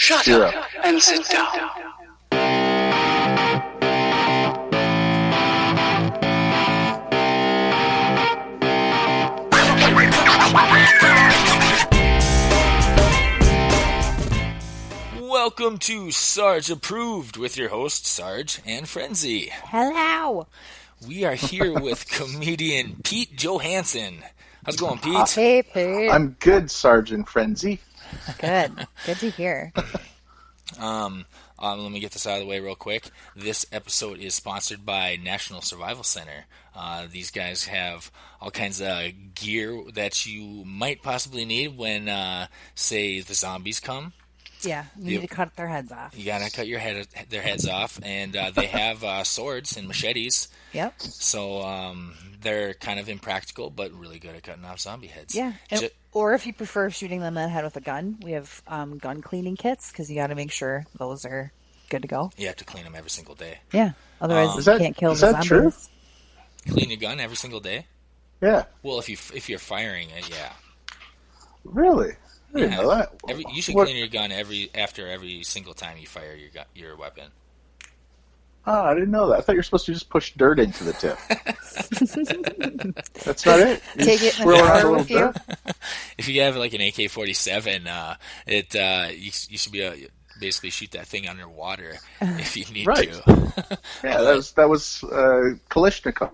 Shut Zero. up and sit down. Welcome to Sarge Approved with your hosts Sarge and Frenzy. Hello. We are here with comedian Pete Johansson. How's it going, Pete? Hey, Pete. I'm good, Sergeant Frenzy. Good. Good to hear. Let me get this out of the way real quick. This episode is sponsored by National Survival Center. These guys have all kinds of gear that you might possibly need when, say, the zombies come. Yeah, you need to cut their heads off. You gotta cut their heads off, and they have swords and machetes. Yep. So they're kind of impractical, but really good at cutting off zombie heads. Yeah. Or if you prefer shooting them in the head with a gun, we have gun cleaning kits because you got to make sure those are good to go. You have to clean them every single day. Yeah. Otherwise, you can't kill the zombies. True? Clean your gun every single day? Yeah. Well, if you're firing it, yeah. Really? I didn't know that. You should clean your gun after every single time you fire your weapon. Oh, I didn't know that. I thought you were supposed to just push dirt into the tip. That's not it? Take it in the car with you? If you have like an AK-47, you should be able to basically shoot that thing underwater if you need to. Yeah, that was Kalishnikov.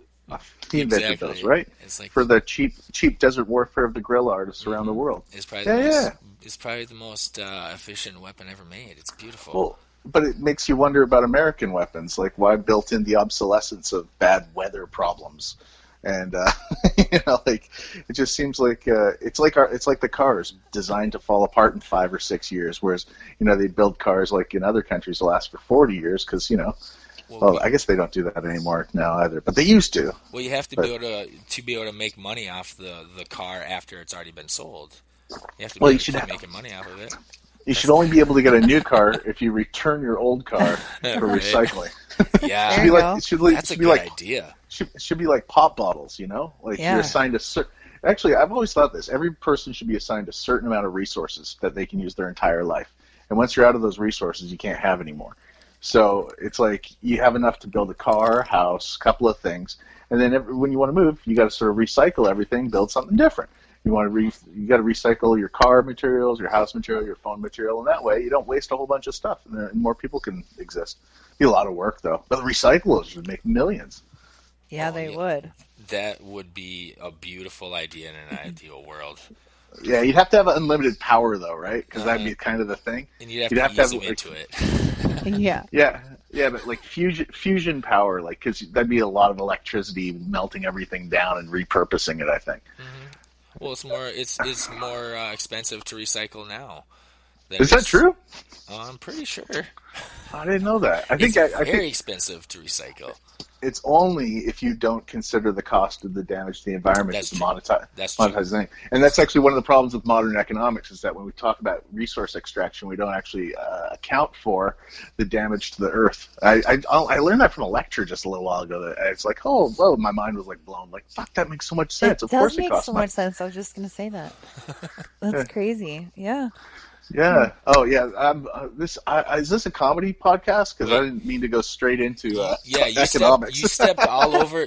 He invented those, right? It's like for the cheap desert warfare of the guerrilla artists around the world. It's probably the most efficient weapon ever made. It's beautiful. Well, but it makes you wonder about American weapons, like why built in the obsolescence of bad weather problems, and like it just seems like it's like the cars designed to fall apart in 5 or 6 years, whereas they build cars like in other countries that last for 40 years because Well, I guess they don't do that anymore now either, but they used to. Well, you have to be able to make money off the car after it's already been sold. You have to be making money off of it. You should only be able to get a new car if you return your old car for recycling. Yeah, that's a good idea. It should be like pop bottles, Like you're assigned a certain. Actually, I've always thought this. Every person should be assigned a certain amount of resources that they can use their entire life, and once you're out of those resources, you can't have any more. So it's like you have enough to build a car, house, couple of things, and then when you want to move, you got to sort of recycle everything, build something different. You got to recycle your car materials, your house material, your phone material, and that way you don't waste a whole bunch of stuff, and more people can exist. It'd be a lot of work though, but the recyclers would make millions. Yeah, they would. That would be a beautiful idea in an ideal world. Yeah, you'd have to have unlimited power though, right? Because that'd be kind of the thing. And you'd have to ease them into it. Yeah. Yeah, but like fusion power, like because that'd be a lot of electricity melting everything down and repurposing it. I think. Mm-hmm. Well, it's more expensive to recycle now. Is that true? I'm pretty sure. I didn't know that. I think it's very expensive to recycle. It's only if you don't consider the cost of the damage to the environment as monetizing. And that's actually one of the problems with modern economics is that when we talk about resource extraction, we don't actually account for the damage to the earth. I learned that from a lecture just a little while ago. That it's like, whoa, my mind was like blown. Like, fuck, that makes so much sense. It does make so much sense. I was just going to say that. That's crazy. Yeah. Yeah. Oh, yeah. Is this a comedy podcast? Because I didn't mean to go straight into economics. You stepped all over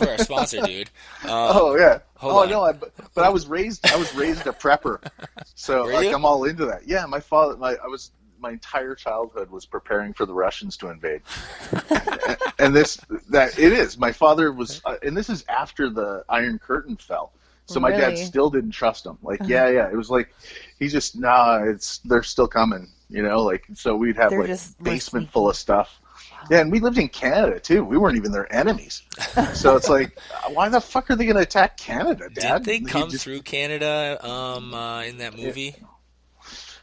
our sponsor, dude. Yeah. Hold on. No. But I was raised a prepper, so I'm all into that. Yeah. My entire childhood was preparing for the Russians to invade, and it is. My father was, and this is after the Iron Curtain fell. So my dad still didn't trust him. Like, it was like, he's just, they're still coming, so we'd have a basement full of stuff. Yeah, and we lived in Canada, too. We weren't even their enemies. So it's like, why the fuck are they going to attack Canada, Dad? Did they come through Canada in that movie?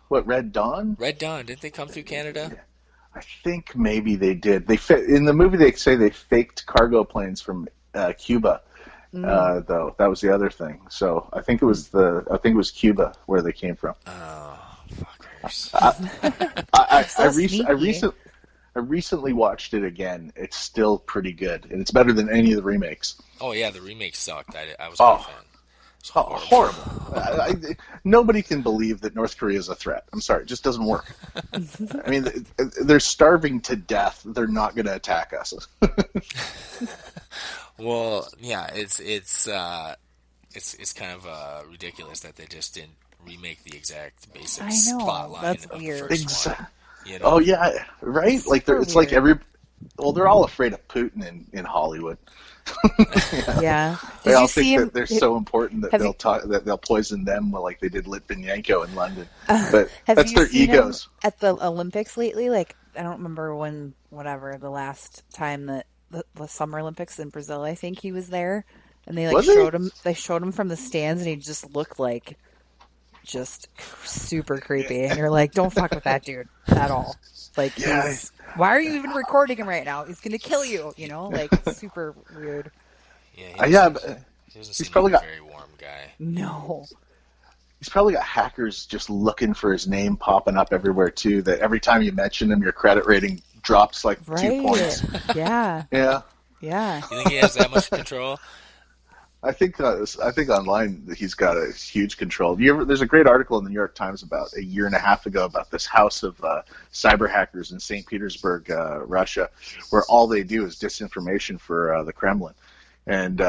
What, Red Dawn? Red Dawn. Didn't they come through Canada? I think maybe they did. In the movie, they say they faked cargo planes from Cuba. Though that was the other thing. So I think it was Cuba where they came from. Oh, fuckers! I recently watched it again. It's still pretty good, and it's better than any of the remakes. Oh yeah, the remakes sucked. I was not a fan. It's Oh, horrible. horrible. Nobody can believe that North Korea is a threat. I'm sorry, it just doesn't work. I mean, they're starving to death. They're not going to attack us. Well, yeah, it's kind of ridiculous that they just didn't remake the exact basic I know, plot line that's of weird. the first one. Oh yeah, right. It's Like super it's like weird. they're all afraid of Putin in Hollywood. Yeah. They Did all you see think him? that they're so important that Have they'll poison them like they did Litvinenko in London. Uh, But have that's you their seen him egos. at the Olympics lately? Like, I don't remember when, whatever, the last time that the Summer Olympics in Brazil, I think he was there, and they like Was he? showed him. They showed him from the stands, and he just looked like just super creepy. And you're like, don't fuck with that dude at all. Like, Yeah. why are you even recording him right now? He's gonna kill you. You know, like super weird. Yeah, Yeah, he doesn't he's seem probably like got a very warm guy. No. he's probably got hackers just looking for his name popping up everywhere too. That every time you mention him, your credit rating drops like 2 points. Right. Yeah. Yeah. Yeah. You think he has that much control? I think online he's got a huge control. There's a great article in the New York Times about a year and a half ago about this house of cyber hackers in St. Petersburg, Russia, where all they do is disinformation for the Kremlin, and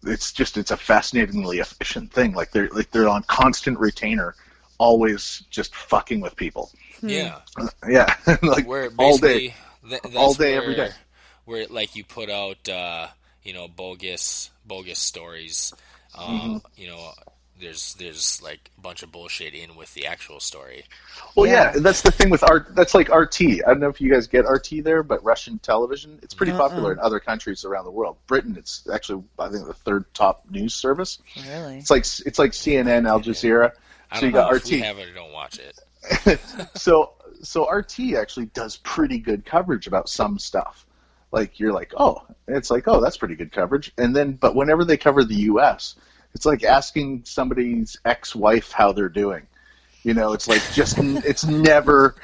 it's a fascinatingly efficient thing. Like they're on constant retainer, always just fucking with people. Yeah. Yeah, like Where all day, that's all day, every day. Where like you put out bogus stories. There's like a bunch of bullshit in with the actual story. Well, Yeah. yeah, that's the thing with art. That's like RT. I don't know if you guys get RT there, but Russian television, it's pretty popular in other countries around the world. Britain, it's actually, I think, the third top news service. Really. It's like CNN, Al Jazeera. I So don't you got know if RT. we have it or don't watch it. So RT actually does pretty good coverage about some stuff. Like you're like, oh, it's like, oh, that's pretty good coverage. And then, but whenever they cover the U.S., it's like asking somebody's ex-wife how they're doing. You know, it's like it's never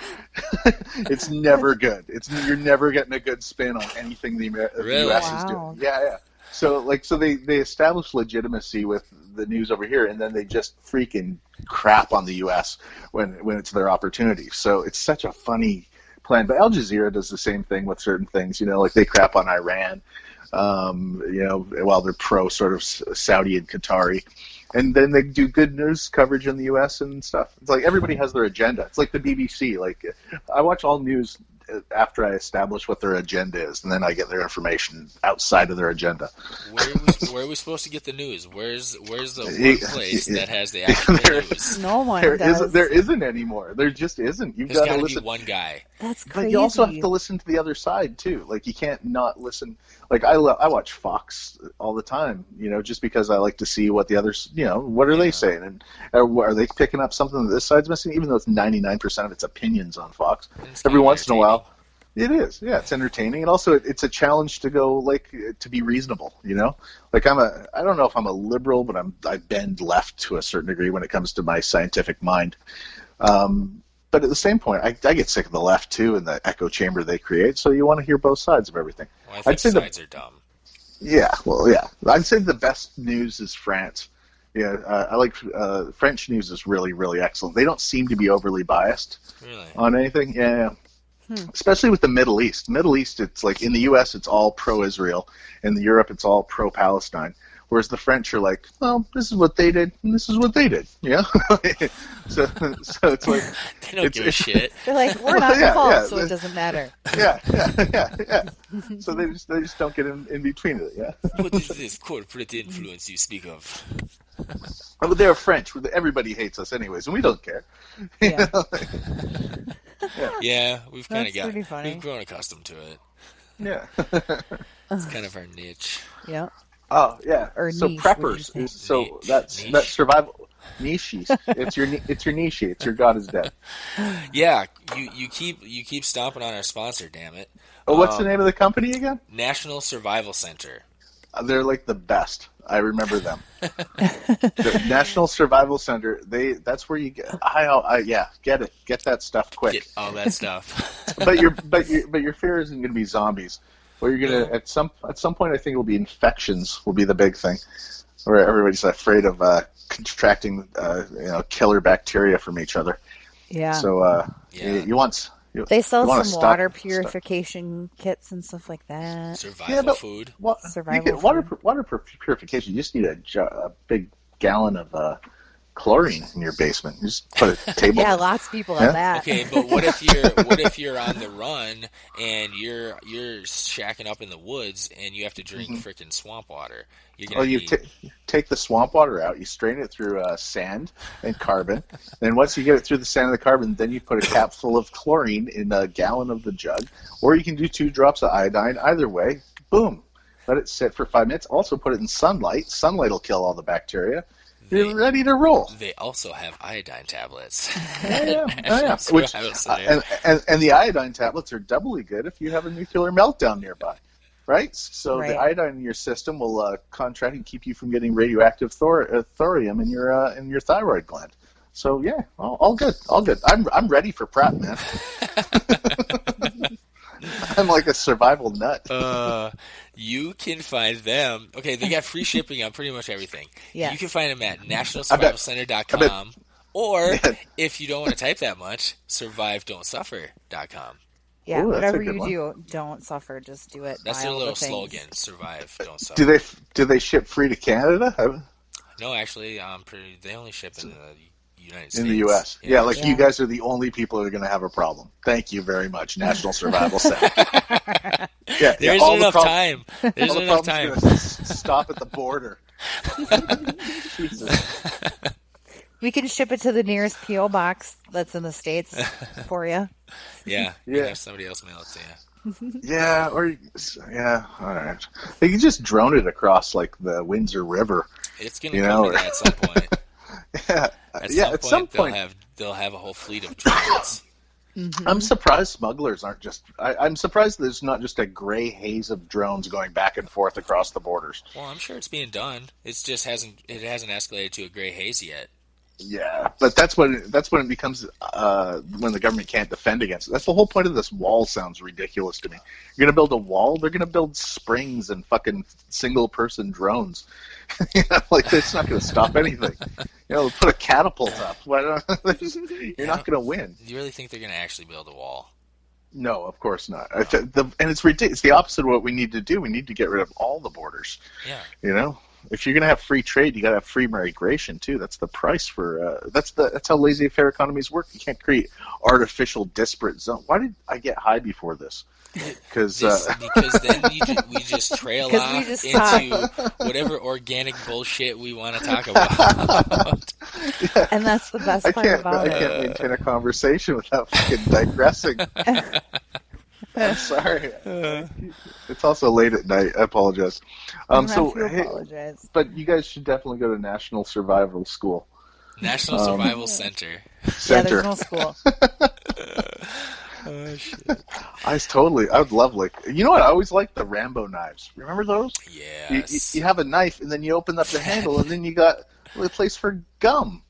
good. You're never getting a good spin on anything the Really? U.S. is Wow. doing. Yeah. So they establish legitimacy with the news over here, and then they just freaking crap on the U.S. when it's their opportunity. So it's such a funny plan. But Al Jazeera does the same thing with certain things. You know, like they crap on Iran. While they're pro sort of Saudi and Qatari. And then they do good news coverage in the U.S. and stuff. It's like everybody has their agenda. It's like the BBC. Like I watch all news after I establish what their agenda is, and then I get their information outside of their agenda. Where are we supposed to get the news? Where's the one place that has the actual news? No one There does. isn't anymore. There just isn't. You've There's got got to to be listen. one guy. That's But crazy. you also have to listen to the other side too. Like you can't not listen. Like I watch Fox all the time, just because I like to see what the others, what are they saying, and are they picking up something that this side's missing? Even though it's 99% of its opinions on Fox, It's every kinda once in a while, entertaining. it is. Yeah, it's entertaining, and also it's a challenge to go to be reasonable. Like I don't know if I'm a liberal, but I bend left to a certain degree when it comes to my scientific mind. But at the same point, I get sick of the left too and the echo chamber they create. So you want to hear both sides of everything. Well, I think sides are dumb. Yeah, well, yeah. I'd say the best news is France. Yeah, I like French news is really, really excellent. They don't seem to be overly biased Really? on anything. Yeah. Especially with the Middle East. Middle East, it's like in the U.S. it's all pro-Israel. In Europe, it's all pro-Palestine. Whereas the French are like, well, this is what they did, and this is what they did. Yeah. so it's like They don't give a shit. They're like, we're not yeah, involved, yeah. so it doesn't matter. yeah. So they just don't get in between it. Yeah. What is this corporate influence you speak of? But they're French. Everybody hates us anyways, and we don't care. Yeah. Yeah, we've kind of That's pretty funny. we've grown accustomed to it. Yeah. It's kind of our niche. Yeah. Oh yeah. Or So niche, what preppers. did you say? So Niche. that's survival. Niche. It's your niche. It's your God is dead. Yeah, you keep stomping on our sponsor. Damn it. Oh, what's the name of the company again? National Survival Center. They're like the best. I remember them. The National Survival Center. That's where you get. Get it. Get that stuff quick. Get all that stuff. but your fear isn't going to be zombies. Well, you're gonna at some point. I think it'll be infections. Will be the big thing. where everybody's afraid of contracting, killer bacteria from each other. Yeah. So they sell some water purification kits and stuff like that. Survival food. Water purification. You just need a big gallon of chlorine in your basement. You just put a table. Yeah, lots of people have that. Okay, but what if you're on the run and you're shacking up in the woods and you have to drink freaking swamp water? Take the swamp water out. You strain it through sand and carbon. Then once you get it through the sand and the carbon, then you put a cap full of chlorine in a gallon of the jug. Or you can do 2 drops of iodine. Either way, boom. Let it sit for 5 minutes. Also put it in sunlight. Sunlight will kill all the bacteria. You're ready to roll. They also have iodine tablets. Yeah. And the iodine tablets are doubly good if you have a nuclear meltdown nearby, right? So the iodine in your system will contract and keep you from getting radioactive thorium in your thyroid gland. So yeah, all good. I'm ready for prep, man. I'm like a survival nut. You can find them. Okay, they got free shipping on pretty much everything. Yes. You can find them at nationalsurvivalcenter.com, or if you don't want to type that much, survivedon'tsuffer.com. Yeah, Ooh, whatever you do, don't suffer. Just do it. That's their little slogan: "Survive, don't suffer." Do they ship free to Canada? No, actually, they only ship in the United States. In the U.S. Yeah, you guys are the only people that are going to have a problem. Thank you very much, National Survival Center. There's enough time. There's enough time. Stop at the border. Jesus. We can ship it to the nearest P.O. box that's in the States for you. Yeah. Have somebody else mail it to you. All right. They can just drone it across like the Windsor River. It's going to come to that at some point. At some point they'll have a whole fleet of drones. Mm-hmm. I'm surprised smugglers aren't just. I'm surprised there's not just a gray haze of drones going back and forth across the borders. Well, I'm sure it's being done. It just hasn't escalated to a gray haze yet. Yeah, but that's when it becomes when the government can't defend against it. That's the whole point of this wall. Sounds ridiculous to me. You're gonna build a wall. They're gonna build springs and fucking single person drones. It's not gonna stop anything. Put a catapult up. You're not gonna win. Do you really think they're gonna actually build a wall? No, of course not. And it's ridiculous. It's the opposite of what we need to do. We need to get rid of all the borders. Yeah. If you're going to have free trade, you got to have free migration too. That's the price for. That's how laissez-faire economies work. You can't create artificial disparate zones. Why did I get high before this? Because then we just trail off into whatever organic bullshit we want to talk about. And that's the best part about it. I can't maintain a conversation without fucking digressing. I'm sorry. It's also late at night. I apologize. Apologize. But you guys should definitely go to National Survival School. National Survival Center. Yeah, there's no school. Oh, shit. I would love you know what? I always liked the Rambo knives. Remember those? Yes. You have a knife and then you open up the handle and then you got a place for gum.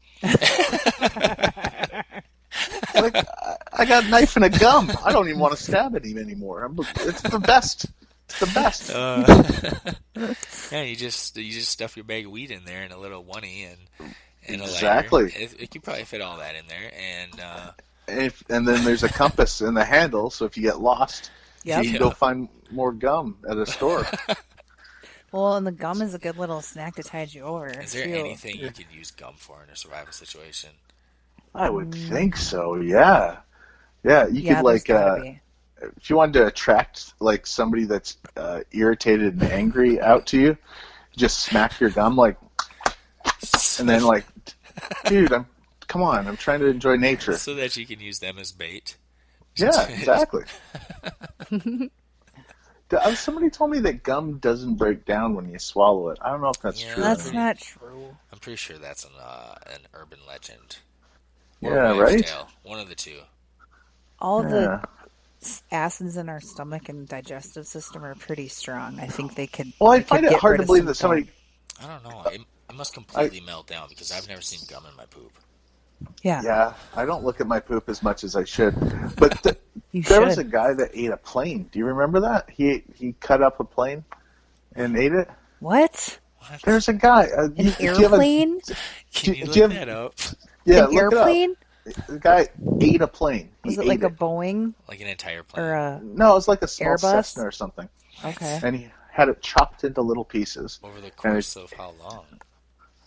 I got a knife and a gum. I don't even want to stab at him anymore. It's the best. It's the best. Yeah, you just stuff your bag of weed in there and a little oneie and a exactly. lighter. It could probably fit all that in there, and then there's a compass in the handle, so if you get lost, you can go find more gum at a store. Well, and the gum is a good little snack to tide you over. Is there anything you could use gum for in a survival situation? I would think so. Yeah. You could if you wanted to attract somebody that's irritated and angry out to you, just smack your gum and then dude, come on, I'm trying to enjoy nature. So that you can use them as bait. Yeah, exactly. Somebody told me that gum doesn't break down when you swallow it. I don't know if that's true. That's not true. I'm pretty sure that's an urban legend. Yeah, right? Tale. One of the two. All of the acids in our stomach and digestive system are pretty strong. I think they could. Well, I find it hard to believe that somebody. I don't know. It must completely melt down because I've never seen gum in my poop. Yeah, I don't look at my poop as much as I should. But there was a guy that ate a plane. Do you remember that? He cut up a plane and ate it. What? What? There's a guy. An airplane? Can you look that up? Yeah, An look airplane? it up. The guy ate a plane. Was it like a Boeing? Like an entire plane? Or a No, it was like a small Airbus? Cessna or something. Okay. And he had it chopped into little pieces. Over the course of how long?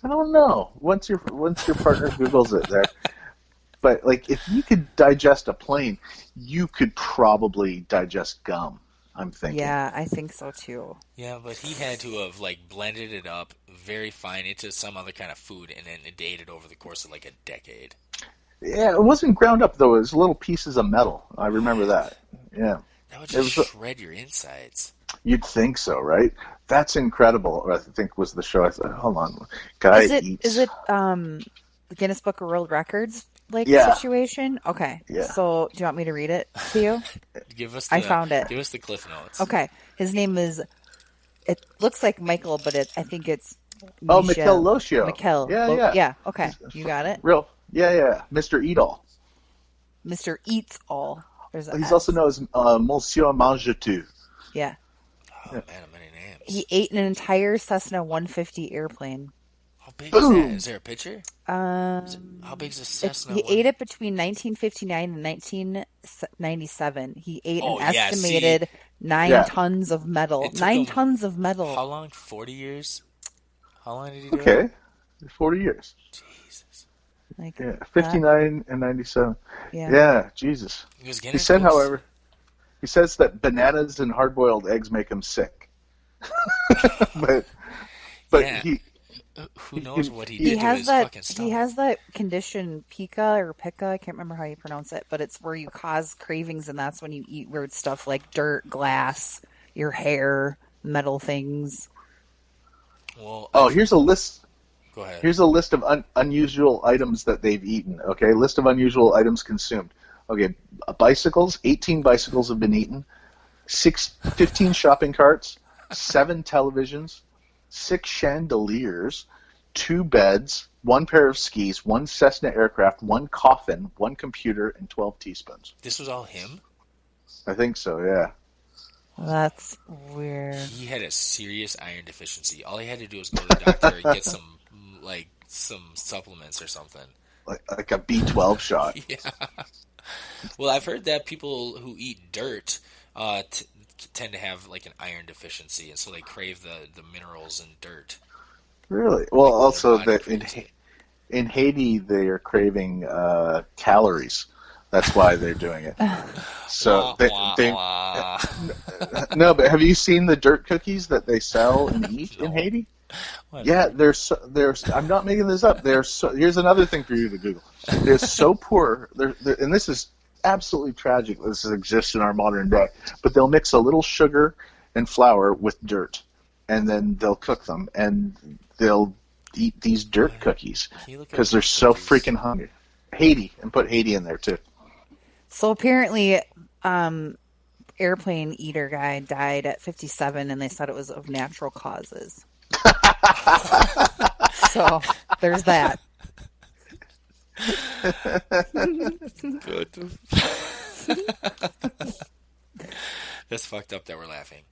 I don't know. Once your partner Googles it there. But like, if you could digest a plane, you could probably digest gum. I'm thinking. Yeah, I think so too. Yeah, but he had to have like blended it up very fine into some other kind of food, and then it ate it over the course of like a decade. Yeah, it wasn't ground up though. It was little pieces of metal. I remember that. Yeah. That would just shred your insides. You'd think so, right? That's incredible. I think was the show. I thought, hold on, guy eats. Is it Guinness Book of World Records situation? Okay. Yeah. So do you want me to read it to you? I found it. Give us the cliff notes. Okay. His name is. It looks like Michael, but I think it's. Mikel Locio. Mikel. Yeah. Okay. You got it. Real. Yeah. Mr. Eat All. Mr. Eats All. He's also known as Monsieur Mange-Tout. Yeah. Oh man, how many names? He ate an entire Cessna 150 airplane. How big is that? Is there a picture? How big is a Cessna? He ate it between 1959 and 1997. He ate an estimated 9 tons of metal. 9 tons of metal. How long? 40 years? How long did he do it? Okay. 40 years. Jesus. 59 and 97. Yeah, Jesus. He said, however, he says that bananas and hard-boiled eggs make him sick. but who knows what he did to his fucking stomach. He has that condition, pica, I can't remember how you pronounce it, but it's where you cause cravings, and that's when you eat weird stuff like dirt, glass, your hair, metal things. Well, here's a list. Go ahead. Here's a list of unusual items that they've eaten. Okay, list of unusual items consumed. Okay, bicycles. 18 bicycles have been eaten. 15 shopping carts. 7 televisions. 6 chandeliers. 2 beds. 1 pair of skis. 1 Cessna aircraft. 1 coffin. 1 computer, and 12 teaspoons. This was all him? I think so. Yeah. That's weird. He had a serious iron deficiency. All he had to do was go to the doctor and get some supplements or something. Like a B12 shot. Yeah. Well, I've heard that people who eat dirt tend to have like an iron deficiency, and so they crave the minerals in dirt. Really? Well, also that in Haiti they are craving calories. That's why they're doing it. So no, but have you seen the dirt cookies that they sell and eat in Haiti? Yeah, they're I'm not making this up. Here's another thing for you to Google. They're so poor. And this is absolutely tragic. This exists in our modern day. But they'll mix a little sugar and flour with dirt, and then they'll cook them, and they'll eat these dirt cookies because they're so freaking hungry. Haiti, and put Haiti in there too. So apparently, airplane eater guy died at 57, and they said it was of natural causes. So there's that. Good. That's fucked up that we're laughing.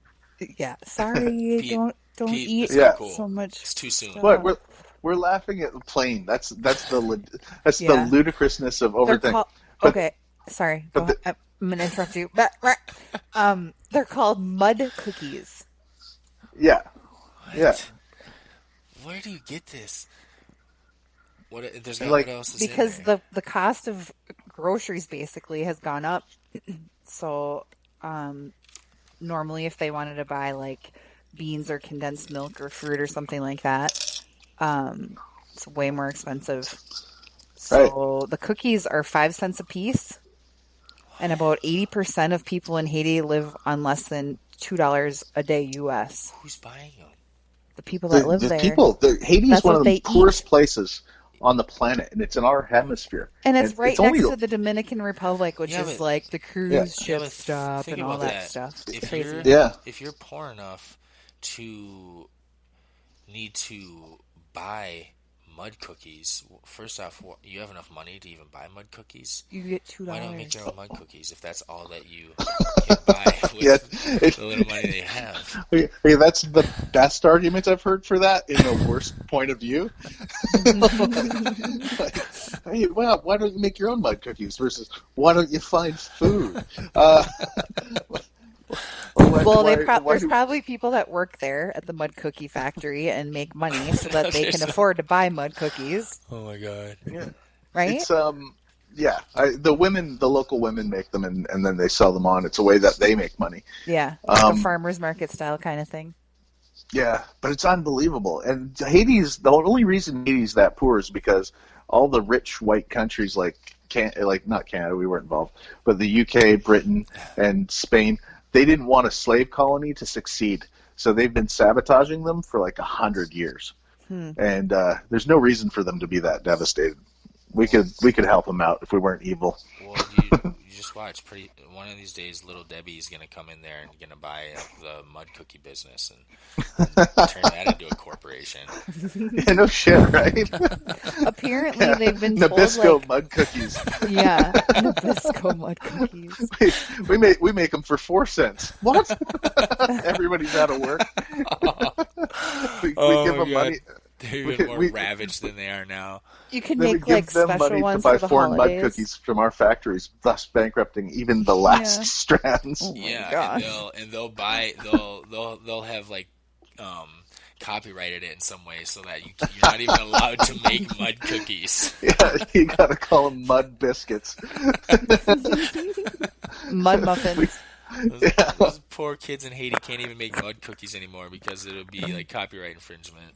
Yeah, sorry. Pete, don't Pete, eat cool. so much. It's too soon. What we're laughing at the plane. That's the ludicrousness of overthinking. Okay, sorry. I'm gonna interrupt you. They're called mud cookies. Yeah. What? Yeah. Where do you get this? What else is because in there? the cost of groceries basically has gone up. So normally if they wanted to buy like beans or condensed milk or fruit or something like that, it's way more expensive. So the cookies are 5 cents a piece, and about 80% of people in Haiti live on less than $2 a day U.S. Who's buying them? The people that live there. Haiti is one of the poorest places on the planet, and it's in our hemisphere. And it's right next to the Dominican Republic, which is like the cruise ship stop and all that stuff. It's crazy. If you're poor enough to need to buy mud cookies. First off, you have enough money to even buy mud cookies? You get $2. Why not make your own mud cookies if that's all that you can buy with the little money they have? Okay, that's the best argument I've heard for that in the worst point of view. Like, hey, well, why don't you make your own mud cookies versus why don't you find food? There's probably people that work there at the mud cookie factory and make money so that they can afford to buy mud cookies. Oh my god! Yeah, right? It's the local women make them and then they sell them on. It's a way that they make money. Yeah, like a farmer's market style kind of thing. Yeah, but it's unbelievable. And Haiti's, the only reason Haiti's that poor is because all the rich white countries like not Canada, we weren't involved, but the UK, Britain, and Spain, they didn't want a slave colony to succeed. So they've been sabotaging them for like 100 years. And there's no reason for them to be that devastated. We could help them out if we weren't evil. Well, you just watch. One of these days, Little Debbie's going to come in there and going to buy the mud cookie business and turn that into a corporation. Yeah, no shit, right? Apparently, they've been told, Nabisco mud cookies. Yeah, Nabisco mud cookies. We make them for 4 cents. What? Everybody's out of work. we give them money. They're even more ravaged than they are now. You can make like special ones for the holidays. To buy foreign mud cookies from our factories, thus bankrupting even the last strands. Oh yeah, and they'll have like copyrighted it in some way so that you're not even allowed to make mud cookies. Yeah, you gotta call them mud biscuits. Mud muffins. Those poor kids in Haiti can't even make mud cookies anymore because it'll be like copyright infringement.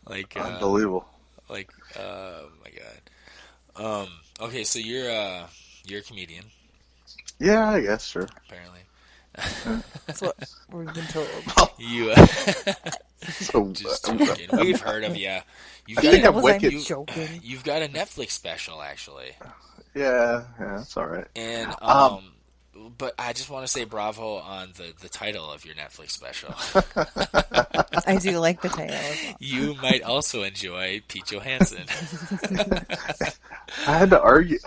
Like unbelievable. Like oh my god. Okay, so you're a comedian. Yeah, I guess, sure. Apparently. That's what we've been told. You just joking. We've heard of you. You've got a Netflix special actually. Yeah, that's all right. And but I just want to say bravo on the title of your Netflix special. I do like the title as well. You might also enjoy Pete Johansson. I had to argue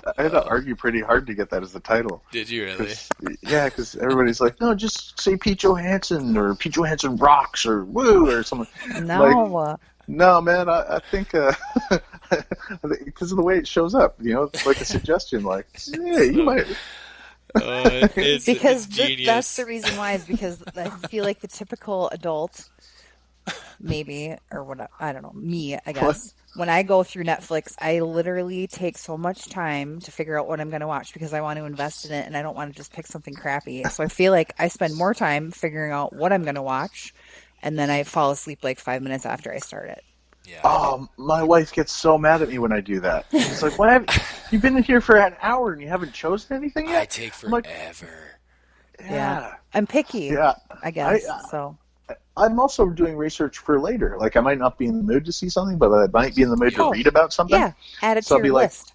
pretty hard to get that as the title. Did you really? Yeah, because everybody's like, no, just say Pete Johansson or Pete Johansson rocks or woo or something. No. No, man, I think because of the way it shows up, it's like a suggestion, like, yeah, you might. Because that's the reason why, is because I feel like the typical adult, maybe, or what, I don't know, me, I guess. When I go through Netflix, I literally take so much time to figure out what I'm going to watch because I want to invest in it and I don't want to just pick something crappy. So I feel like I spend more time figuring out what I'm going to watch, and then I fall asleep like 5 minutes after I start it. Yeah. Oh, my wife gets so mad at me when I do that. She's like, "What? You've been in here for an hour and you haven't chosen anything yet?" I take forever. Yeah. I'm picky. Yeah. I guess. So. I'm also doing research for later. Like, I might not be in the mood to see something, but I might be in the mood to read about something. Yeah, add it to your list.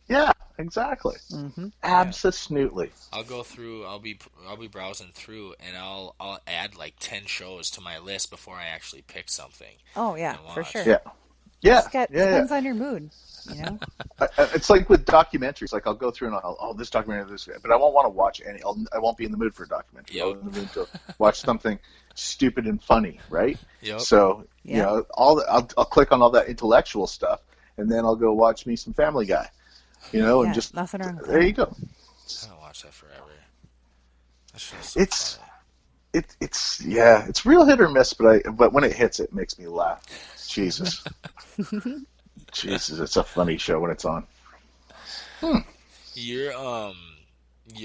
Yeah, exactly. Mm-hmm. Absolutely. I'll go through. I'll be browsing through, and I'll add like 10 shows to my list before I actually pick something. Oh yeah, for sure. Yeah. Depends on your mood. It's like with documentaries. Like, I'll go through and this documentary, but I won't want to watch any. I won't be in the mood for a documentary. Yep. I'll be in the mood to watch something stupid and funny, right? Yep. So I'll click on all that intellectual stuff, and then I'll go watch me some Family Guy. And just nothing wrong with there that. you go. I haven't watched that forever. It's real hit or miss, but when it hits, it makes me laugh. Jesus, it's a funny show when it's on.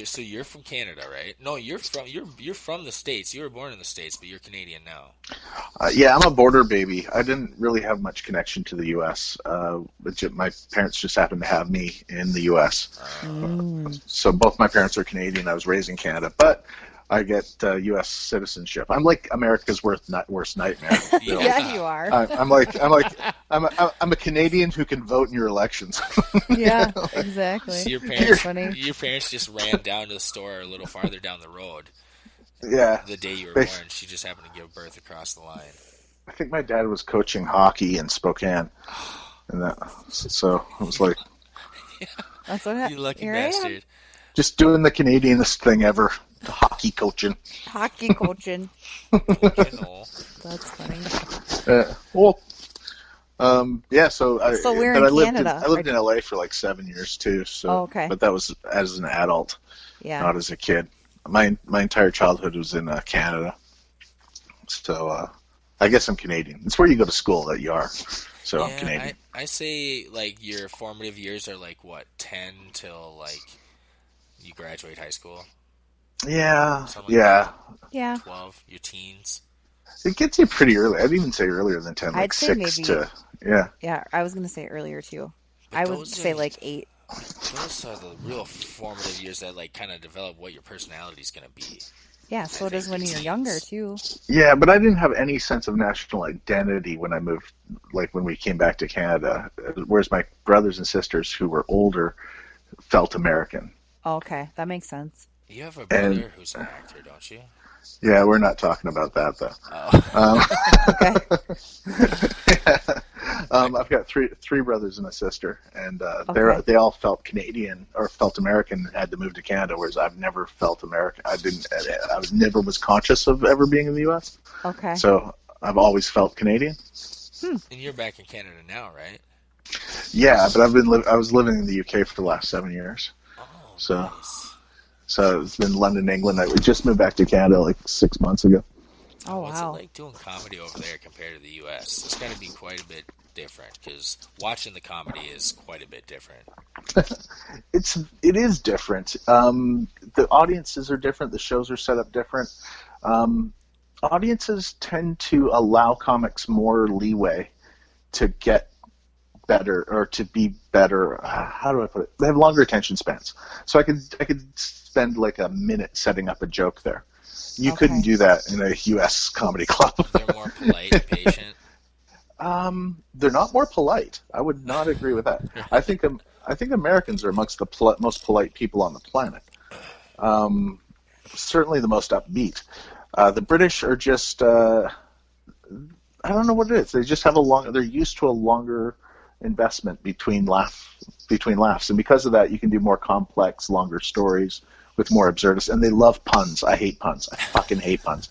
So you're from Canada, right? No, you're from the States. You were born in the States, but you're Canadian now. Yeah, I'm a border baby. I didn't really have much connection to the U.S. My parents just happened to have me in the U.S. So both my parents are Canadian. I was raised in Canada, but I get U.S. citizenship. I'm like America's worst nightmare. Yeah, you are. I'm a Canadian who can vote in your elections. Yeah, exactly. So your parents just ran down to the store a little farther down the road. Yeah. The day you were born, she just happened to give birth across the line. I think my dad was coaching hockey in Spokane, and so I was like, That's what You lucky bastard. just doing the Canadianest thing ever, the hockey coaching. Hockey coaching. That's funny. Well, yeah. So we're but in I lived Canada. I lived in LA for like 7 years too. So, okay. But that was as an adult, Yeah. not as a kid. My entire childhood was in Canada. So I guess I'm Canadian. It's where you go to school that you are. So Yeah, I'm Canadian. I say like your formative years are like what 10 till like you graduate high school. Yeah, Something like yeah. Yeah. 12, your teens. It gets you pretty early. I'd even say earlier than 10, like I'd say 6 maybe- to, yeah. Yeah, I was going to say earlier too. But I would those say are- like 8. Those are the real formative years that like kind of develop what your personality is going to be. Yeah, so does when you're younger too. Yeah, but I didn't have any sense of national identity when I moved, like when we came back to Canada, whereas my brothers and sisters who were older felt American. Okay, that makes sense. You have a brother who's an actor, don't you? Yeah, we're not talking about that though. Oh. I've got three brothers and a sister, and Okay. they all felt Canadian or felt American and had to move to Canada, whereas I've never felt American. Never was conscious of ever being in the U.S. Okay. So I've always felt Canadian. And you're back in Canada now, right? Yeah, but I was living in the UK for the last 7 years. Oh, So- nice. So it's been London, England. We just moved back to Canada like 6 months ago. Oh, What's it wow. like doing comedy over there compared to the U.S.? It's got to be quite a bit different because watching the comedy is quite a bit different. It is different. The audiences are different. The shows are set up different. Audiences tend to allow comics more leeway to get better or to be better. How do I put it? They have longer attention spans. So I could spend like a minute setting up a joke there. You Okay. couldn't do that in a U.S. comedy club. They're more polite and patient. They're not more polite. I would not agree with that. I think Americans are amongst the most polite people on the planet. Certainly the most upbeat. The British are just I don't know what it is. They just have they're used to a longer investment between laughs, and because of that, you can do more complex, longer stories with more absurdist. And they love puns. I hate puns. I fucking hate puns.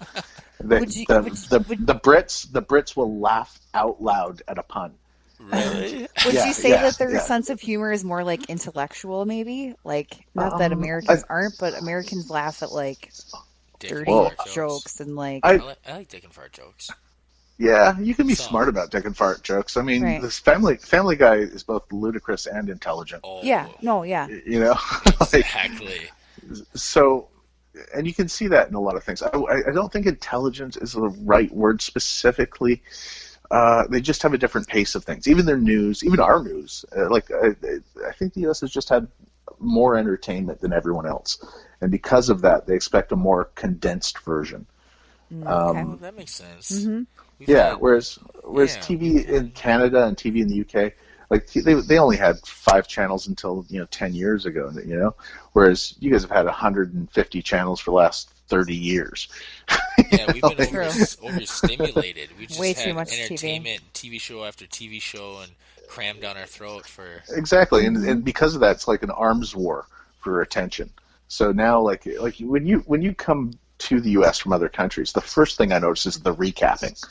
The Brits will laugh out loud at a pun. Really? Would Yeah, you say yeah, that their yeah. sense of humor is more like intellectual, maybe? Like, not that Americans aren't, but Americans laugh at like Dick dirty and fart jokes and like. I- I like dick and fart jokes. Yeah, you can be Some. smart about dick and fart jokes. I mean, Right. this Family Guy is both ludicrous and intelligent. Oh, Yeah, no, yeah. You know, like, exactly. so, and you can see that in a lot of things. I don't think intelligence is the right word specifically. They just have a different pace of things. Even their news, even our news. I think the U.S. has just had more entertainment than everyone else, and because of that, they expect a more condensed version. Okay. Well, that makes sense. Mhm. We've Yeah, had- whereas Yeah. TV in Canada and TV in the UK, like they only had 5 channels until 10 years ago, whereas you guys have had 150 channels for the last 30 years. Yeah, we've been True. overstimulated. We just Way had too much entertainment, TV show after TV show, and crammed down our throat for. Exactly, and because of that, it's like an arms war for attention. So now, like when you come to the U.S. from other countries, the first thing I notice is the recapping.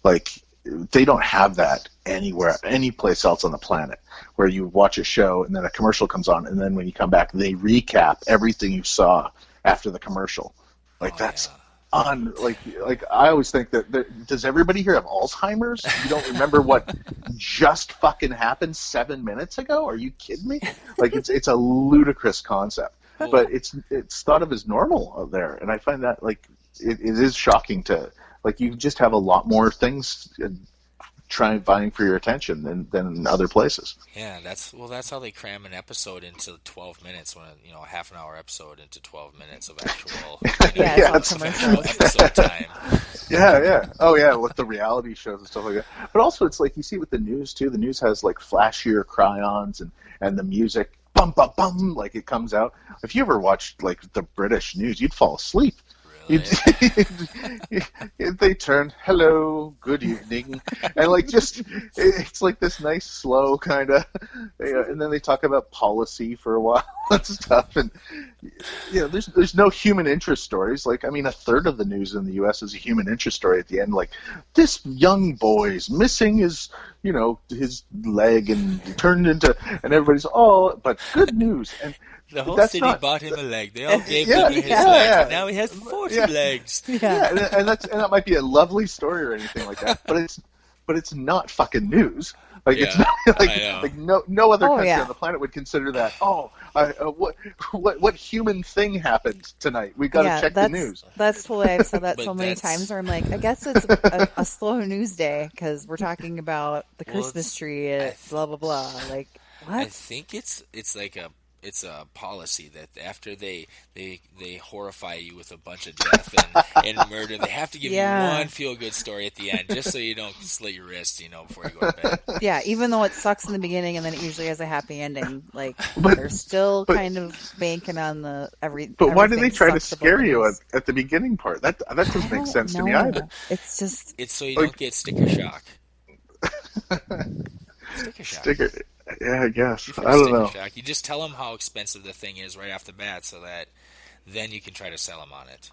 Like, they don't have that anywhere, any place else on the planet, where you watch a show and then a commercial comes on, and then when you come back, they recap everything you saw after the commercial. Like, that's like I always think that does everybody here have Alzheimer's? You don't remember what just fucking happened 7 minutes ago? Are you kidding me? Like, it's a ludicrous concept. But it's thought of as normal out there, and I find that like it is shocking to like you just have a lot more things vying for your attention than in other places. Yeah, that's how they cram an episode into 12 minutes. When a half an hour episode into 12 minutes of actual Yeah, it's of all actual commercials. episode time. Yeah. Oh yeah, with the reality shows and stuff like that. But also, it's like you see with the news too. The news has like flashier cry-ons and the music. Bum bum bum, like it comes out. If you ever watched like the British news, you'd fall asleep. You, they turn, hello, good evening, and like just it's like this nice slow kind of, and then they talk about policy for a while and stuff, and there's no human interest stories. Like, I mean, a third of the news in the U.S. is a human interest story at the end, like this young boy's missing his his leg and turned into, and everybody's but good news. And the whole city bought him a leg. They all gave him his leg. And now he has 40 legs. Yeah, and that might be a lovely story or anything like that, but it's not fucking news. Like, it's not like no other country on the planet would consider that. What human thing happened tonight? We got to check the news. That's totally. I've said that so many times where I'm like, I guess it's a slow news day because we're talking about the Christmas tree and blah blah blah. Like, what? I think it's like it's a policy that after they horrify you with a bunch of death and murder, they have to give you one feel-good story at the end, just so you don't slit your wrist, before you go to bed. Yeah, even though it sucks in the beginning and then it usually has a happy ending, like they're still kind of banking on the But why do they try to scare you at the beginning part? That doesn't make sense to me either. It's just so you don't get sticker shock. Sticker. Yeah, I guess. I don't know. Shock. You just tell them how expensive the thing is right off the bat, so that then you can try to sell them on it.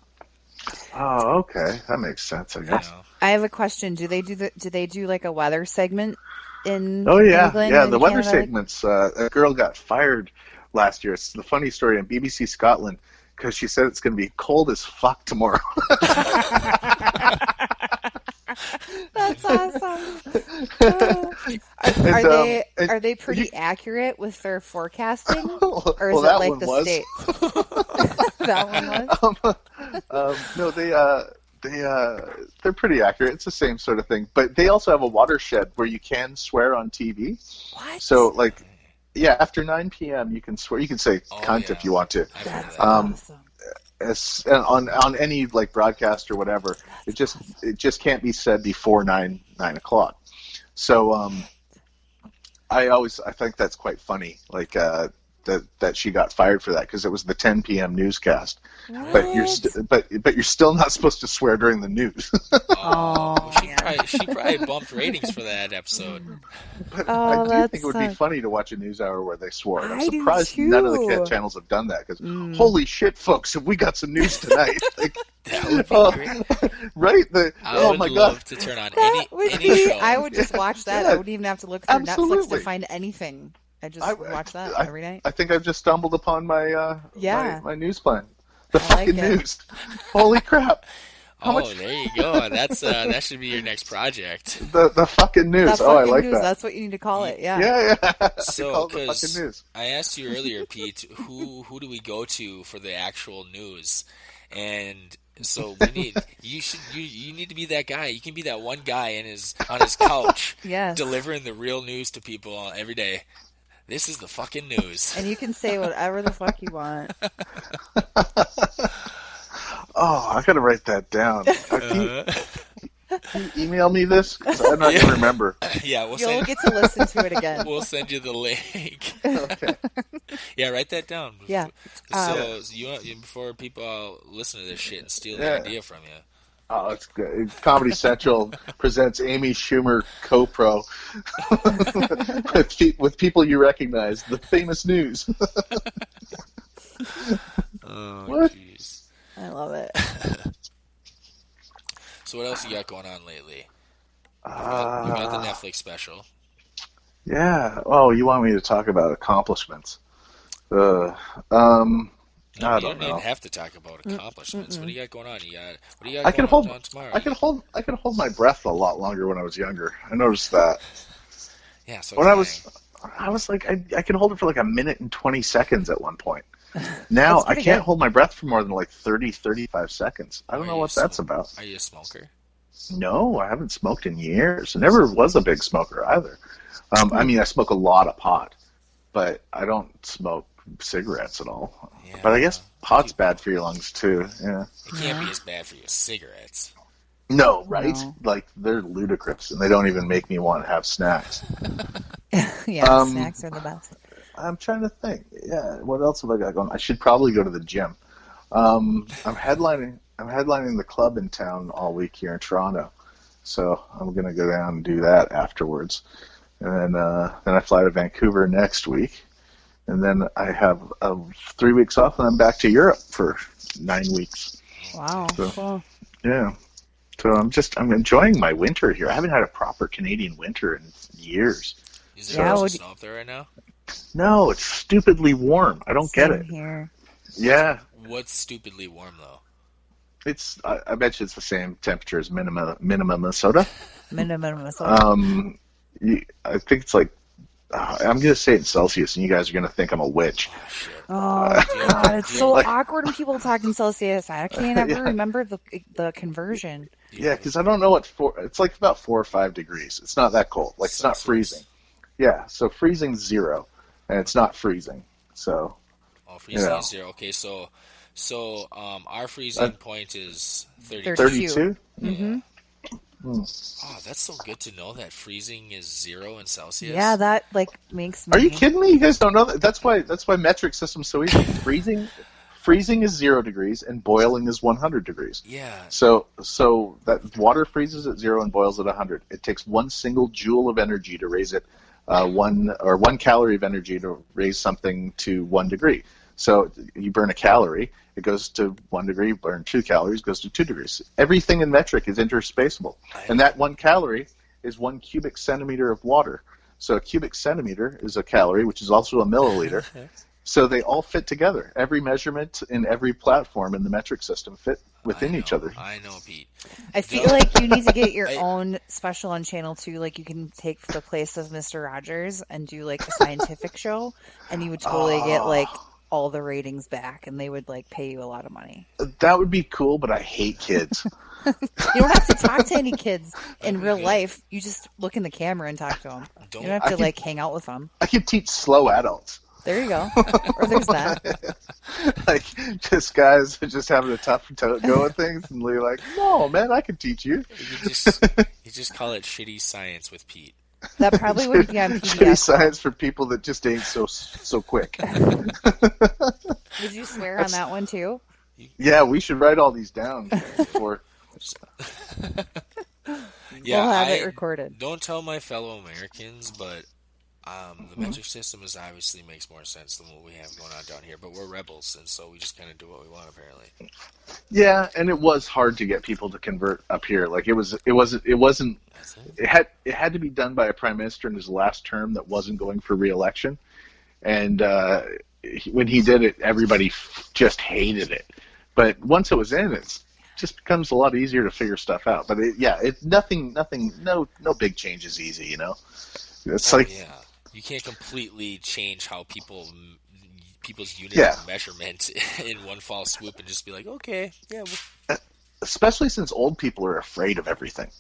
Oh, okay, that makes sense. I guess. I have a question. Do they do like a weather segment in? Oh yeah, England the weather segments. A girl got fired last year. It's the funny story on BBC Scotland because she said it's going to be cold as fuck tomorrow. That's awesome. Are they pretty accurate with their forecasting, or is it like the States? That one was. No, they're pretty accurate. It's the same sort of thing, but they also have a watershed where you can swear on TV. What? So after 9 p.m. you can swear. You can say cunt if you want to. That's awesome. On any like broadcast or whatever, it just can't be said before 9 o'clock. So I think that's quite funny, like that she got fired for that because it was the 10 p.m. newscast. What? But you're still not supposed to swear during the news. She probably bumped ratings for that episode. But I do think it would be funny to watch a news hour where they swore. I'm surprised none of the channels have done that because holy shit, folks, have we got some news tonight? Like, that would be great. Right? I would love to turn on any show. I would just watch that. I wouldn't even have to look through Netflix to find anything. I just watch that every night. I think I've just stumbled upon my my news plan. The fucking news. Holy crap. There you go. That's that should be your next project. The fucking news. I like that. That's what you need to call it. Yeah. Yeah. So, because I asked you earlier, Pete, who do we go to for the actual news? And so you need to be that guy. You can be that one guy on his couch, delivering the real news to people every day. This is the fucking news. And you can say whatever the fuck you want. I gotta write that down. Can you email me this? Because I'm not gonna remember. Yeah, you'll get to listen to it again. We'll send you the link. Okay. Yeah, write that down. Yeah. So before people listen to this shit and steal the idea from you. Oh, it's good. Comedy Central presents Amy Schumer co-pro with people you recognize. The famous news. Oh, jeez. I love it. So what else you got going on lately? You got the Netflix special. Yeah. Oh, you want me to talk about accomplishments? No, you don't even have to talk about accomplishments. What do you got going on? What do you got going on tomorrow? I could hold my breath a lot longer when I was younger. I noticed that. Yeah. So when I was like, I could hold it for like a minute and 20 seconds at one point. Now I can't hold my breath for more than like 30, 35 seconds. I don't know what that's about. Are you a smoker? No, I haven't smoked in years. I never was a big smoker either. I mean, I smoke a lot of pot, but I don't smoke cigarettes at all. Yeah, but I guess pot's bad for your lungs too. Yeah. It can't be as bad for your cigarettes. No, right? No. Like, they're ludicrous, and they don't even make me want to have snacks. Yeah, snacks are the best. I'm trying to think. Yeah, what else have I got going? I should probably go to the gym. I'm headlining I'm headlining the club in town all week here in Toronto, so I'm gonna go down and do that afterwards, and then I fly to Vancouver next week, and then I have 3 weeks off, and I'm back to Europe for 9 weeks. Wow. So, Cool. yeah. So I'm enjoying my winter here. I haven't had a proper Canadian winter in years. Is there also snow up there right now? No, it's stupidly warm. I don't get it. Here. Yeah. What's stupidly warm though? It's I bet you it's the same temperature as Minnesota. Minnesota. I think it's like I'm gonna say it in Celsius, and you guys are gonna think I'm a witch. Oh shit! Oh god, it's so awkward when people talk in Celsius. I can't ever remember the conversion. Yeah, because I don't know it's like about 4 or 5 degrees. It's not that cold. Like, it's not freezing. Yeah, so freezing's 0, and it's not freezing. So. Oh, freezing is 0. Okay, so our freezing point is 32. 32? Mm-hmm. Oh, that's so good to know that freezing is 0 in Celsius. Yeah, that makes me. Are you kidding me? You guys don't know that? That's why metric system's so easy. Freezing is 0 degrees and boiling is 100 degrees. Yeah. So that water freezes at 0 and boils at 100. It takes 1 single joule of energy to raise it, 1 calorie of energy to raise something to 1 degree. So you burn a calorie, it goes to 1 degree. You burn 2 calories, goes to 2 degrees. Everything in metric is interspaceable, and that 1 calorie is 1 cubic centimeter of water. So a cubic centimeter is a calorie, which is also a milliliter. So they all fit together. Every measurement in every platform in the metric system fit within each other. I know, Pete. I feel like you need to get your own special on Channel 2. Like, you can take the place of Mr. Rogers and do, a scientific show, and you would totally get, all the ratings back, and they would, pay you a lot of money. That would be cool, but I hate kids. You don't have to talk to any kids in real life. You just look in the camera and talk to them. You don't have to, hang out with them. I could teach slow adults. There you go. Or there's that. Just guys just having a tough go at things, and they're like, no, man, I can teach you. You just call it shitty science with Pete. That probably would be on PBS. Shitty science for people that just ain't so quick. Did you swear on that one, too? Yeah, we should write all these down before. Yeah, we'll have it recorded. Don't tell my fellow Americans, but the metric system obviously makes more sense than what we have going on down here. But we're rebels, and so we just kind of do what we want, apparently. Yeah, and it was hard to get people to convert up here. Like it had to be done by a prime minister in his last term that wasn't going for re-election, and when he did it, everybody just hated it. But once it was in, it just becomes a lot easier to figure stuff out. But no big change is easy, you know. It's you can't completely change how people's unit of measurement in one fall swoop and just be like, okay, yeah. Especially since old people are afraid of everything.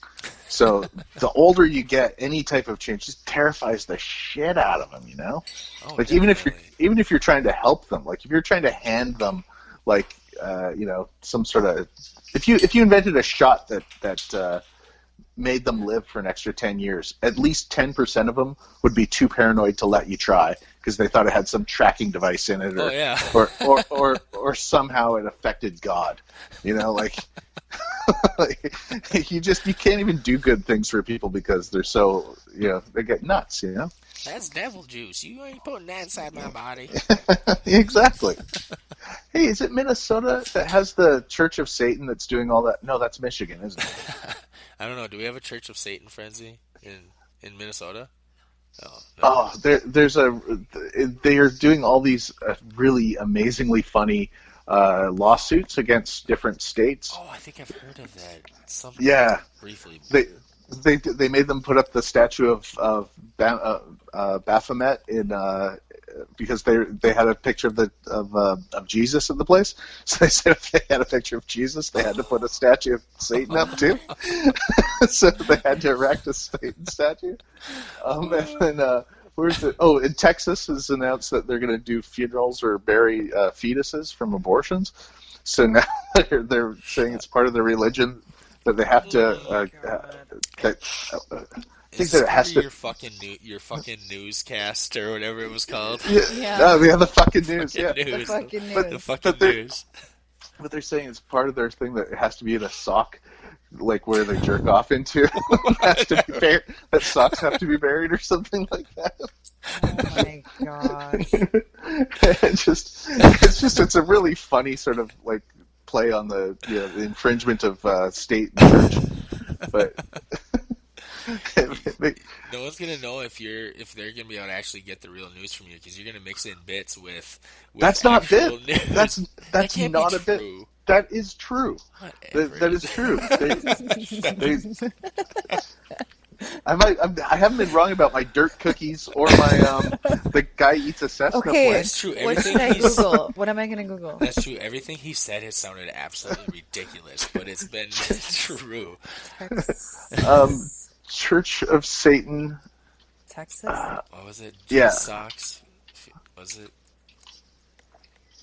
So the older you get, any type of change just terrifies the shit out of them, you know? Oh, like definitely. even if you're trying to help them, like if you're trying to hand them some sort of if you invented a shot that made them live for an extra 10 years, at least 10% of them would be too paranoid to let you try because they thought it had some tracking device in it, or somehow it affected God. You know, you can't even do good things for people because they're so, they get nuts, you know? That's devil juice. You ain't putting that inside my body. Exactly. Hey, is it Minnesota that has the Church of Satan that's doing all that? No, that's Michigan, isn't it? I don't know. Do we have a Church of Satan frenzy in Minnesota? No. Oh, they are doing all these really amazingly funny lawsuits against different states. Oh, I think I've heard of that. Briefly. They made them put up the statue of Baphomet in because they had a picture of Jesus in the place. So they said if they had a picture of Jesus, they had to put a statue of Satan up too. So they had to erect a Satan statue. And then where's it? Oh, in Texas has announced that they're going to do funerals or bury fetuses from abortions. So now they're saying it's part of their religion that they have to. I think that it has to. Your fucking newscast or whatever it was called. Yeah. Oh, we have the fucking news. The fucking news. The fucking news. But they're saying it's part of their thing that it has to be in a sock, like where they jerk off into. Has to be buried. That socks have to be buried or something like that. Oh my gosh. It's a really funny sort of like play on the the infringement of state and church, but. No one's gonna know if they're gonna be able to actually get the real news from you, because you're gonna mix in bits with that's not actual bit. News. That's that not a bit. That is true. That is true. I haven't been wrong about my dirt cookies or my the guy eats a Cessna Okay, plane. That's true. What should I Google? What am I going to Google? That's true. Everything he said has sounded absolutely ridiculous, but it's been true. Church of Satan. Texas? What was it? Yeah. Socks? Was it?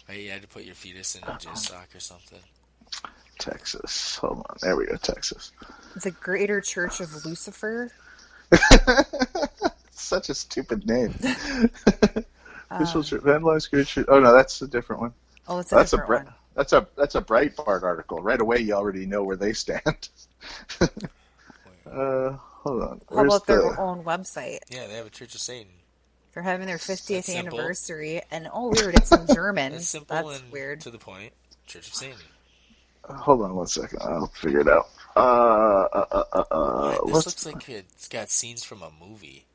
Oh, you had to put your fetus in a jizz sock or something. Texas. Hold on. There we go. Texas. The Greater Church of Lucifer? Such a stupid name. Visual Church. Vandalized Greater Church. Oh no, that's a different one. Oh, it's a different one. That's a Breitbart article. Right away, you already know where they stand. Hold on. How about their own website? Yeah, they have a Church of Satan. They're having their 50th anniversary, and weird, it's in German. It's simple That's and weird. to the point. Church of Satan. Hold on one second. I'll figure it out. This looks like it's got scenes from a movie.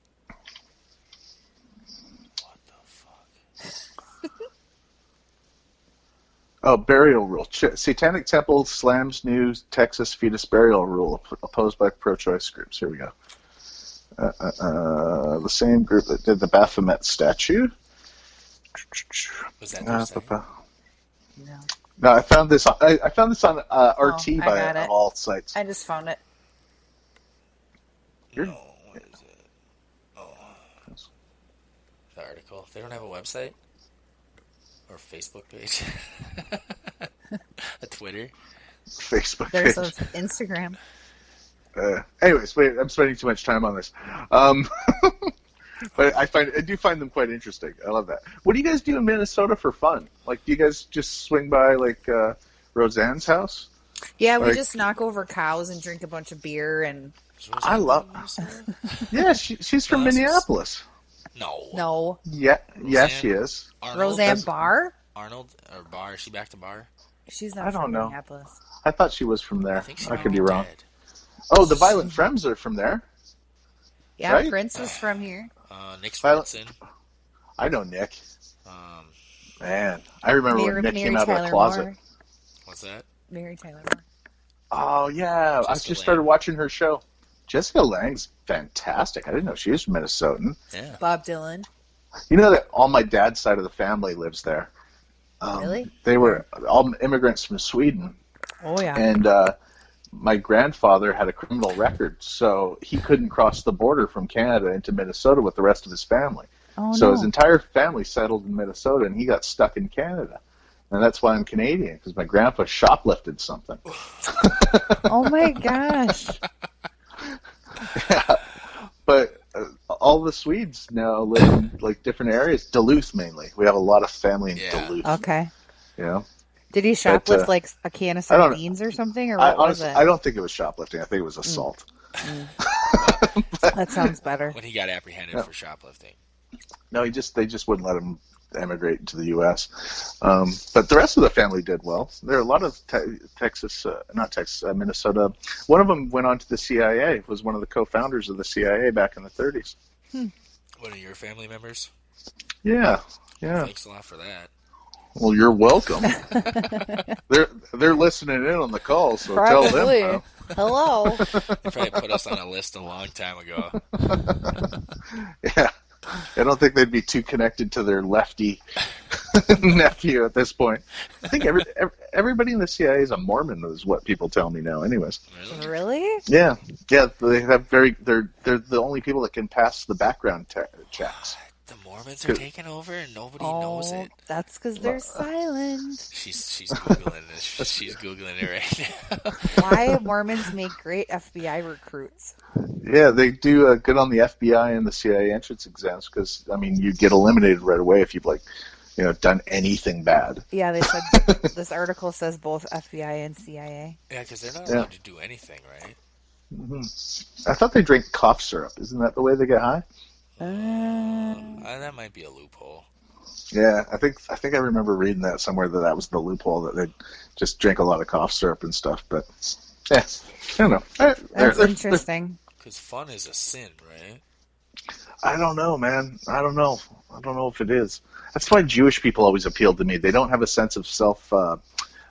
What the fuck? Oh, burial rule. Satanic Temple slams new Texas fetus burial rule opposed by pro-choice groups. Here we go. The same group that did the Baphomet statue. Was that their site? No. No, I found this. I found this on RT by of all sites. I just found it. No, what is it? Oh, the article. They don't have a website or Facebook page, a Twitter, Facebook There's page. Instagram. Anyways, wait, I'm spending too much time on this. But I do find them quite interesting. I love that. What do you guys do in Minnesota for fun? Like, do you guys just swing by like Roseanne's house? Yeah, we Like- just knock over cows and drink a bunch of beer and I love. Yeah, she's from Minneapolis. No. Yeah, yeah, Roseanne? she is. Arnold? Roseanne Barr. Arnold or Barr? Is she back to Barr? She's not I don't from know. Minneapolis. I thought she was from there. I think she I could be might wrong. dead. Oh, the Violent Femmes are from there. Yeah, Right? Prince was from here. Nick Violent- Swanson. I know Nick. Um, Man, I remember when Nick came out of the Tyler closet. Moore. what's that? Mary Tyler Moore. Oh yeah, I Jessica just started Lange. watching her show. Jessica Lange's fantastic. I didn't know she was Minnesotan. Yeah. Bob Dylan. You know that all my dad's side of the family lives there. Really? They were all immigrants from Sweden, Oh yeah. and my grandfather had a criminal record, so he couldn't cross the border from Canada into Minnesota with the rest of his family. Oh, So no. his entire family settled in Minnesota, and he got stuck in Canada. And that's why I'm Canadian, because my grandpa shoplifted something. Oh my gosh. Yeah. But all the Swedes now live in like different areas. Duluth mainly. We have a lot of family in Yeah. Duluth. Okay. You know? Did he shoplift But, like a can of I don't know. sardines or something, or I what was honestly, it? I don't think it was shoplifting. I think it was assault. That sounds better. When he got apprehended for shoplifting. No, they just wouldn't let him emigrate into the U.S. But the rest of the family did well. There are a lot of Minnesota. One of them went on to the CIA. Was one of the co-founders of the CIA back in the 30s. One of your family members? Yeah. Thanks a lot for that. Well, you're welcome. they're listening in on the call, so Probably. tell them. Hello. They probably put us on a list a long time ago. Yeah. I don't think they'd be too connected to their lefty nephew at this point. I think everybody in the CIA is a Mormon, is what people tell me now. Anyways, Really? yeah. They have they're the only people that can pass the background checks. The Mormons are taking over and nobody knows it. That's because they're silent. She's Googling this. She's Googling it right now. Why Mormons make great FBI recruits? Yeah, they do good on the FBI and the CIA entrance exams because I mean you get eliminated right away if you've like done anything bad. Yeah, they said this article says both FBI and CIA. Yeah, because they're not allowed to do anything, right? I thought they drink cough syrup. Isn't that the way they get high? That might be a loophole. Yeah, I think I remember reading that somewhere that was the loophole, that they just drink a lot of cough syrup and stuff. But yeah, I don't know. That's interesting. Because fun is a sin, right? I don't know, man. I don't know if it is. That's why Jewish people always appealed to me. They don't have a sense of self.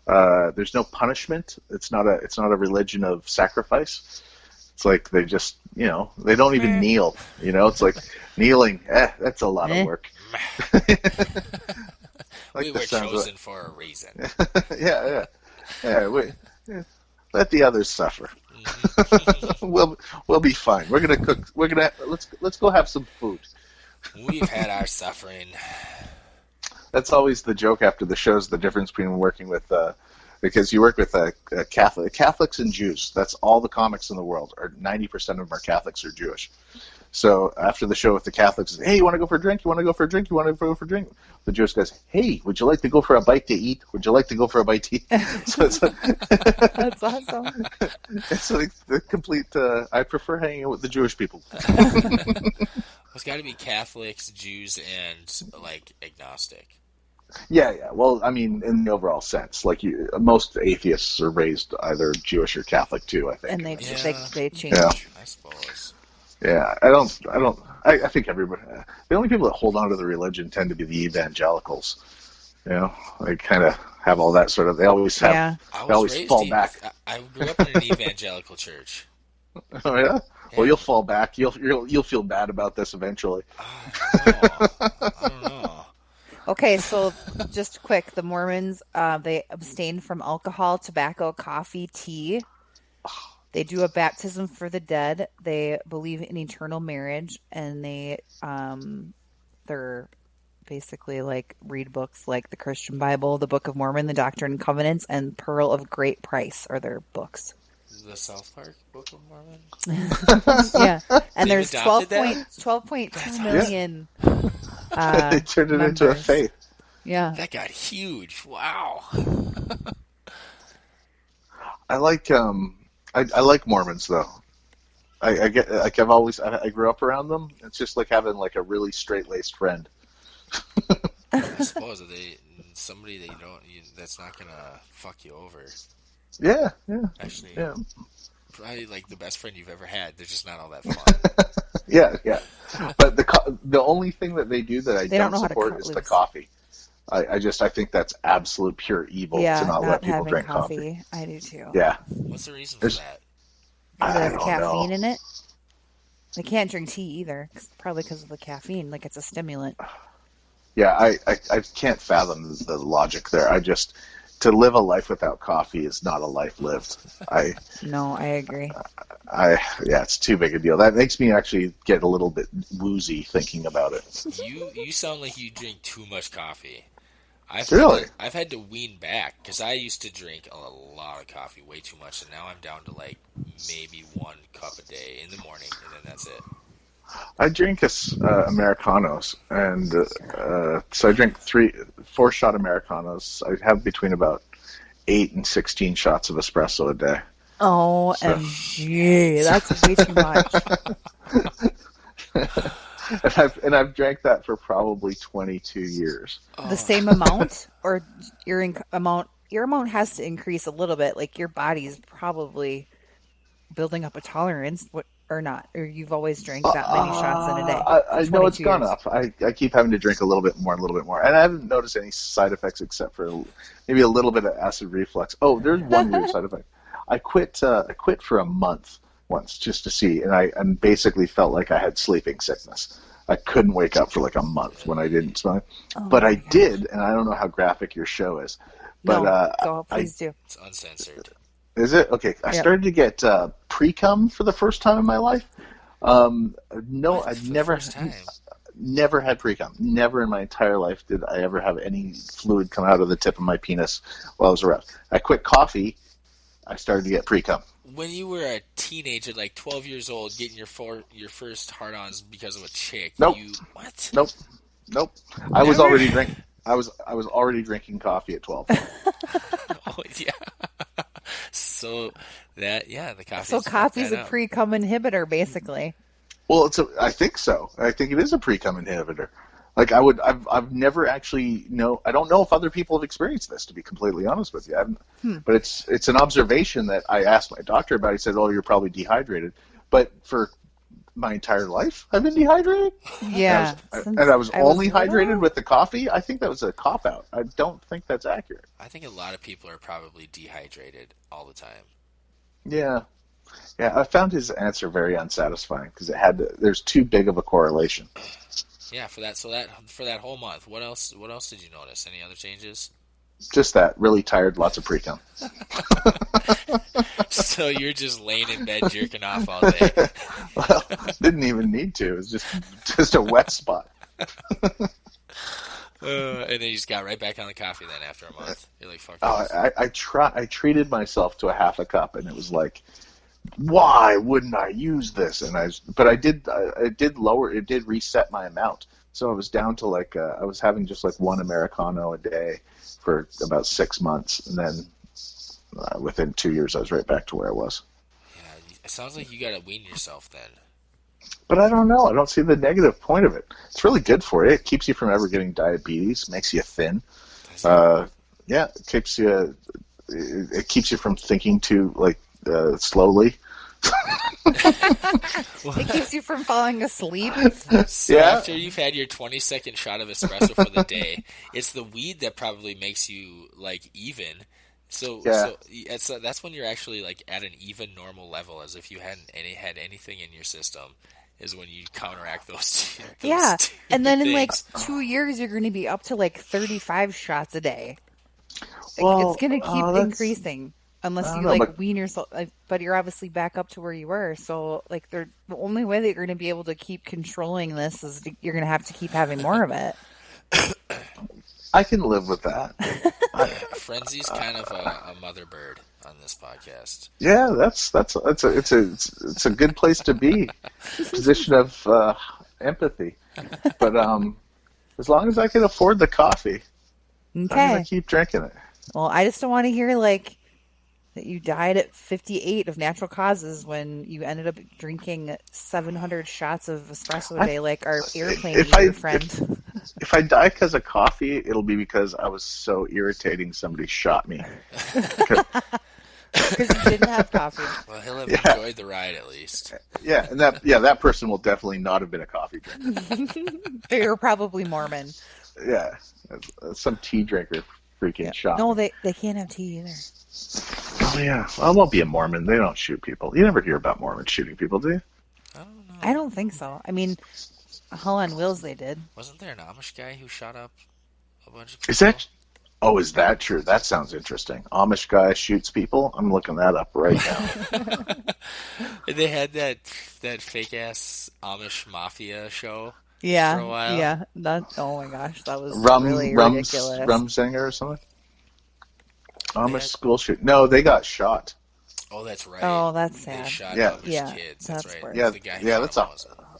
There's no punishment. It's not a religion of sacrifice. It's like they just, they don't even kneel. It's like kneeling. That's a lot of work. We were chosen for a reason. Yeah. Let the others suffer. We'll be fine. We're gonna cook. Let's go have some food. We've had our suffering. That's always the joke after the shows. The difference between working with, because you work with Catholics and Jews. That's all the comics in the world. Or 90% of them are Catholics or Jewish. So after the show with the Catholics, hey, you want to go for a drink? You want to go for a drink? You want to go for a drink? The Jewish goes, hey, would you like to go for a bite to eat? Would you like to go for a bite to eat? So That's awesome. It's like the complete. I prefer hanging out with the Jewish people. It's got to be Catholics, Jews, and like agnostic. Yeah. Well, I mean, in the overall sense, like most atheists are raised either Jewish or Catholic too. I think, and they change. Yeah. I suppose. Yeah, I think everybody. The only people that hold on to the religion tend to be the evangelicals. They kind of have all that sort of. They always have. Yeah. They always fall back. I grew up in an evangelical church. Oh yeah. Well, you'll fall back. You'll feel bad about this eventually. I don't know. Okay, so just quick, the Mormons they abstain from alcohol, tobacco, coffee, tea. They do a baptism for the dead. They believe in eternal marriage, and they're basically like read books like the Christian Bible, the Book of Mormon, the Doctrine and Covenants, and Pearl of Great Price are their books. The South Park Book of Mormon. Yeah, and there's adopted 12.2 million. They turned it into a faith. Yeah, That got huge. Wow. I like I like Mormons though. I get like I grew up around them. It's just like having like a really straight laced friend. I suppose somebody that that's not gonna fuck you over. Yeah. Actually, Yeah. Probably like the best friend you've ever had. They're just not all that fun. Yeah. But the only thing that they do that I don't know how to support cut is the loose. coffee. I think that's absolute pure evil to not let people having drink coffee. I do too. Yeah. What's the reason for that? Because it has don't caffeine know. in it. They can't drink tea either, probably because of the caffeine. Like it's a stimulant. Yeah, I can't fathom the logic there. To live a life without coffee is not a life lived. No, I agree. It's too big a deal. That makes me actually get a little bit woozy thinking about it. You sound like you drink too much coffee. Really? I've had to wean back because I used to drink a lot of coffee, way too much, and now I'm down to like maybe 1 cup a day in the morning, and then that's it. I drink Americanos, and so I drink 4 shot Americanos. I have between about 8 and 16 shots of espresso a day. OMG, that's way too much. And I've drank that for probably 22 years. The same amount, or your amount? Your amount has to increase a little bit. Like your body's probably building up a tolerance, or not? Or you've always drank that many shots in a day? I know it's 22 gone years. up. I keep having to drink a little bit more, and I haven't noticed any side effects except for maybe a little bit of acid reflux. Oh, there's one weird side effect. I quit for a month once just to see, and I basically felt like I had sleeping sickness. I couldn't wake up for like a month when I didn't smoke, but I did, and I don't know how graphic your show is, but please do. It's uncensored. Is it okay? I started to get pre-cum for the first time in my life. No, I've never had pre-cum. Never in my entire life did I ever have any fluid come out of the tip of my penis while I was around. I quit coffee. I started to get pre-cum. When you were a teenager, like 12 years old, getting your first hard-ons because of a chick, Nope. What? Nope. I was already drinking. I was already drinking coffee at 12. Oh yeah. So the coffee. So coffee's a pre-cum inhibitor, basically. Well, I think so. I think it is a pre-cum inhibitor. Like I've never actually I don't know if other people have experienced this, to be completely honest with you. But it's an observation that I asked my doctor about. He said, "Oh, you're probably dehydrated." But for my entire life, I've been dehydrated. Yeah, and I was only hydrated with the coffee. I think that was a cop out. I don't think that's accurate. I think a lot of people are probably dehydrated all the time. Yeah. I found his answer very unsatisfying because there's too big of a correlation. Yeah, for that whole month, what else did you notice? Any other changes? Just that, really tired, lots of pre-cum. So you're just laying in bed jerking off all day. Well, didn't even need to. It was just a wet spot. And then you just got right back on the coffee then after a month. You're like, fuck I treated myself to a half a cup, and it was like, why wouldn't I use this? But I did lower. It did reset my amount, so I was down to I was having just like one Americano a day for about 6 months, and then within 2 years, I was right back to where I was. Yeah, it sounds like you got to wean yourself then. But I don't know. I don't see the negative point of it. It's really good for you. It keeps you from ever getting diabetes. Makes you thin. It keeps you. It keeps you from thinking too slowly. It keeps you from falling asleep. So after you've had your 20-second shot of espresso for the day, it's the weed that probably makes you even. So that's when you're actually at an even normal level, as if you hadn't had anything in your system. Is when you counteract those and then things. in 2 years you're going to be up to 35 shots a day. Well, it's going to keep increasing unless you wean yourself. But you're obviously back up to where you were. So the only way that you're going to be able to keep controlling this is you're going to have to keep having more of it. I can live with that. Frenzy's kind of a mother bird on this podcast. Yeah, it's a good place to be. Position of empathy. But as long as I can afford the coffee, I'm gonna keep drinking it. Well, I just don't want to hear that you died at 58 of natural causes when you ended up drinking 700 shots of espresso a day, like our airplane friend. If I die because of coffee, it'll be because I was so irritating somebody shot me. Because you didn't have coffee. Well, he'll have enjoyed the ride at least. Yeah, and that person will definitely not have been a coffee drinker. They were probably Mormon. Yeah, some tea drinker freaking shot. No, they can't have tea either. Oh yeah, well, I won't be a Mormon. They don't shoot people. You never hear about Mormons shooting people, do you? I don't know. I don't think so. I mean, Hell on Wheels they did. Wasn't there an Amish guy who shot up a bunch of people? Is that true? That sounds interesting. Amish guy shoots people? I'm looking that up right now. They had that fake ass Amish mafia show. Yeah, for a while. Yeah. Oh my gosh, that was really ridiculous. Rumsinger or something? Amish school shoot. No, they got shot. Oh, that's right. Oh, that's sad. They shot Amish kids. That's right. Worse. Yeah, the guy that's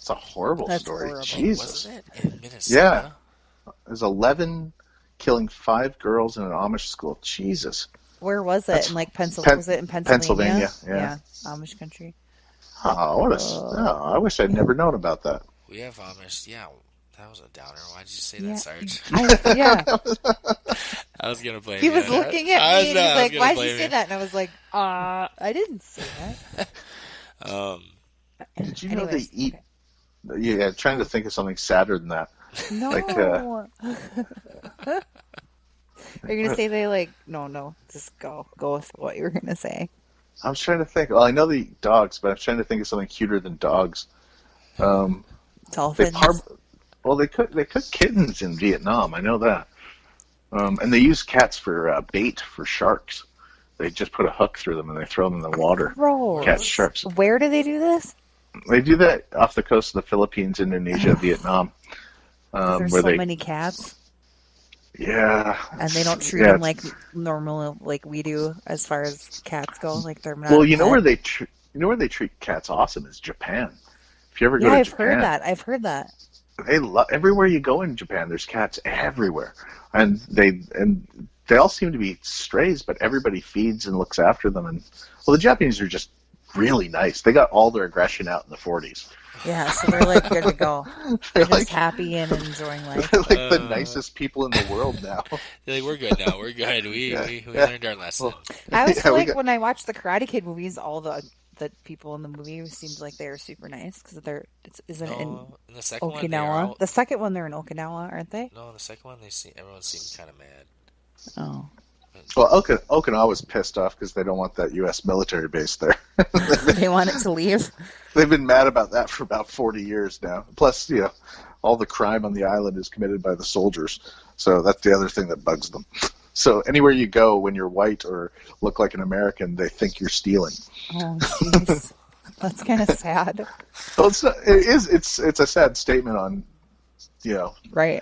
a horrible story. Horrible. Jesus. Wasn't it in Minnesota? Yeah. There's 11 killing 5 girls in an Amish school. Jesus. Where was it? In Pennsylvania? Was it in Pennsylvania? Yeah. Amish country. Oh, I wish I'd never known about that. We have Amish. Yeah, that was a downer. Why did you say that, Sarge? I was going to blame you. He was looking at me and he's like, why did you say that? And I was like, I didn't say that. Did you know they eat... Yeah, trying to think of something sadder than that. No. Are you going to say they No, just go with what you were going to say. I was trying to think. Well, I know they eat dogs, but I'm trying to think of something cuter than dogs. Dolphins. They cook kittens in Vietnam. I know that. And they use cats for bait for sharks. They just put a hook through them and they throw them in the water. Gross. Catch sharks. Where do they do this? They do that off the coast of the Philippines, Indonesia, Vietnam. There's many cats. Yeah. And they don't treat them like normal, like we do, as far as cats go. They're not. Well, where they treat cats awesome is Japan. If you ever go to Japan, I've heard that. everywhere you go in Japan, there's cats everywhere, and they all seem to be strays, but everybody feeds and looks after them. And well, the Japanese are just really nice. They got all their aggression out in the 40s. Yeah, so they're like good to go. They're just like happy and enjoying life. They're like the nicest people in the world now. They're like, we're good now. We're good. We learned our lesson. Well, I always feel like when I watch the Karate Kid movies, all the people in the movie seemed like they were super nice because isn't it in the second Okinawa? One, the second one they're in Okinawa, aren't they? No, the second one everyone seemed kind of mad. Oh. Well, Okinawa was pissed off because they don't want that U.S. military base there. They want it to leave. They've been mad about that for about 40 years now. Plus, all the crime on the island is committed by the soldiers. So that's the other thing that bugs them. So anywhere you go, when you're white or look like an American, they think you're stealing. Oh, jeez. That's kind of sad. Well, it's a sad statement on, right.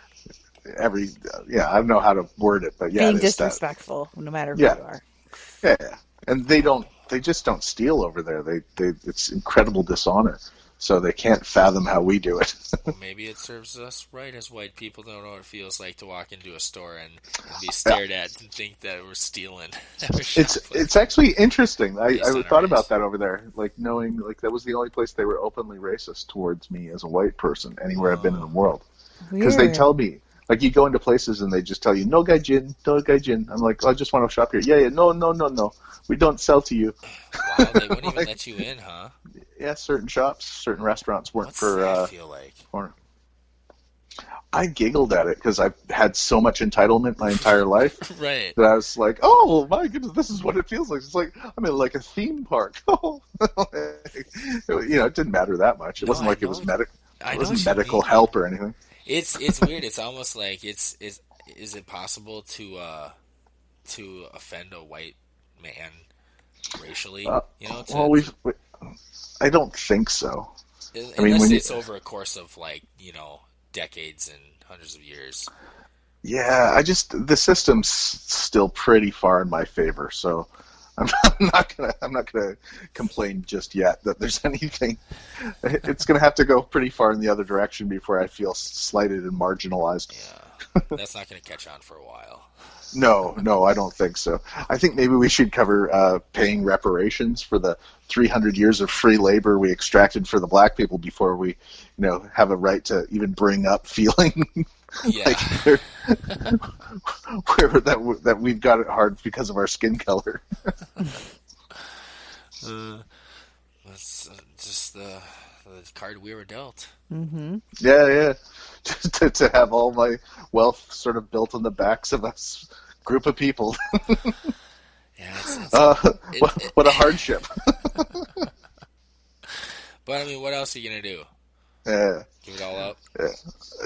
I don't know how to word it, but yeah, being disrespectful, no matter who you are. Yeah, and they just don't steal over there. It's incredible dishonor. So they can't fathom how we do it. Well, maybe it serves us right as white people don't know what it feels like to walk into a store and be stared at and think that we're stealing. It's actually interesting. I thought about that over there, like knowing like that was the only place they were openly racist towards me as a white person anywhere I've been in the world. Because they tell me, like you go into places and they just tell you, no gaijin, no gaijin. I'm like, I just want to shop here. Yeah, no. We don't sell to you. Wow, they wouldn't even let you in, huh? Yeah, certain shops, certain restaurants weren't What's for. That feel like? I giggled at it because I've had so much entitlement my entire life. Right. That I was like, oh my goodness, this is what it feels like. It's like I'm in like a theme park. It didn't matter that much. It wasn't like it was medical help or anything. It's weird. It's almost like is it possible to offend a white man racially? I don't think so. Unless it's over a course of decades and hundreds of years. Yeah, the system's still pretty far in my favor, so I'm not gonna complain just yet that there's anything. It's gonna have to go pretty far in the other direction before I feel slighted and marginalized. Yeah, that's not gonna catch on for a while. No, I don't think so. I think maybe we should cover paying reparations for the 300 years of free labor we extracted for the black people before we, have a right to even bring up feeling yeah. that we've got it hard because of our skin color. That's just the card we were dealt. Mm-hmm. Yeah. Just to have all my wealth sort of built on the backs of us group of people. Yeah, what a hardship. But I mean, what else are you gonna do? Yeah. Give it all up?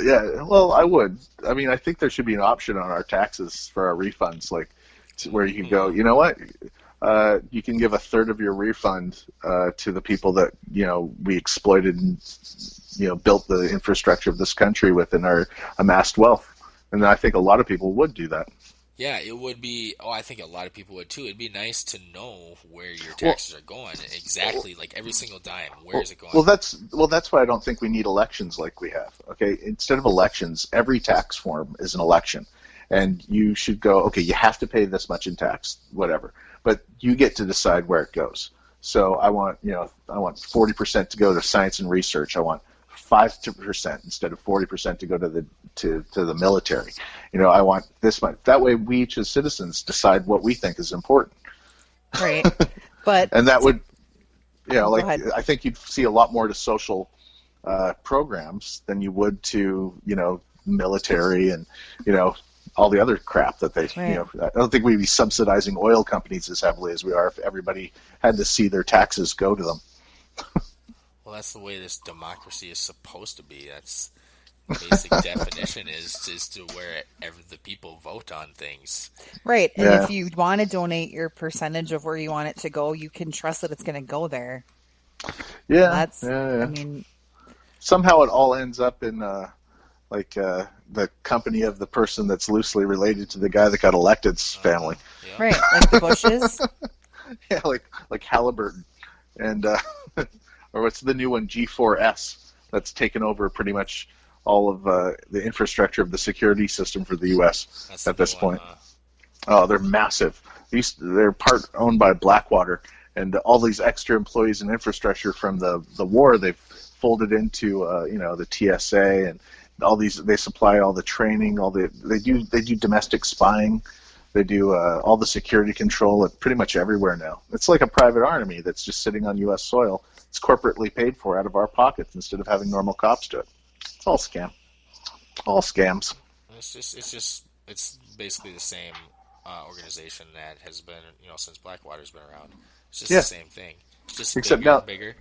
Yeah. Well, I would. I mean, I think there should be an option on our taxes for our refunds, where you can go, you know what? You can give a third of your refund to the people that we exploited and built the infrastructure of this country with in our amassed wealth. And I think a lot of people would do that. Yeah, it would be. Oh, I think a lot of people would too. It'd be nice to know where your taxes are going exactly, like every single dime. Where is it going? Well, that's why I don't think we need elections like we have. Okay, instead of elections, every tax form is an election, and you should go. Okay, you have to pay this much in tax, whatever, but you get to decide where it goes. So I want 40% to go to science and research. I want 5% instead of 40% to go to the military. I want this much. That way, we each as citizens decide what we think is important. Right, but and that would, ahead. I think you'd see a lot more to social programs than you would to military and all the other crap that they. Right. I don't think we'd be subsidizing oil companies as heavily as we are if everybody had to see their taxes go to them. Well, that's the way this democracy is supposed to be. That's the basic definition is to where the people vote on things. Right, and if you want to donate your percentage of where you want it to go, you can trust that it's going to go there. Yeah, I mean, somehow it all ends up in the company of the person that's loosely related to the guy that got elected's family. Yeah. Right, like the Bushes. Yeah, like Halliburton and. Or what's the new one, G4S, that's taken over pretty much all of the infrastructure of the security system for the U.S. That's at the this new point. one, Oh, they're massive. They're part owned by Blackwater, and all these extra employees and infrastructure from the war they've folded into the TSA and all these. They supply all the training. They do domestic spying. They do all the security control at pretty much everywhere now. It's like a private army that's just sitting on U.S. soil. It's corporately paid for out of our pockets instead of having normal cops do it. It's all scam. All scams. It's basically the same organization that has been, since Blackwater's been around. It's just the same thing. It's just Except bigger now, and bigger.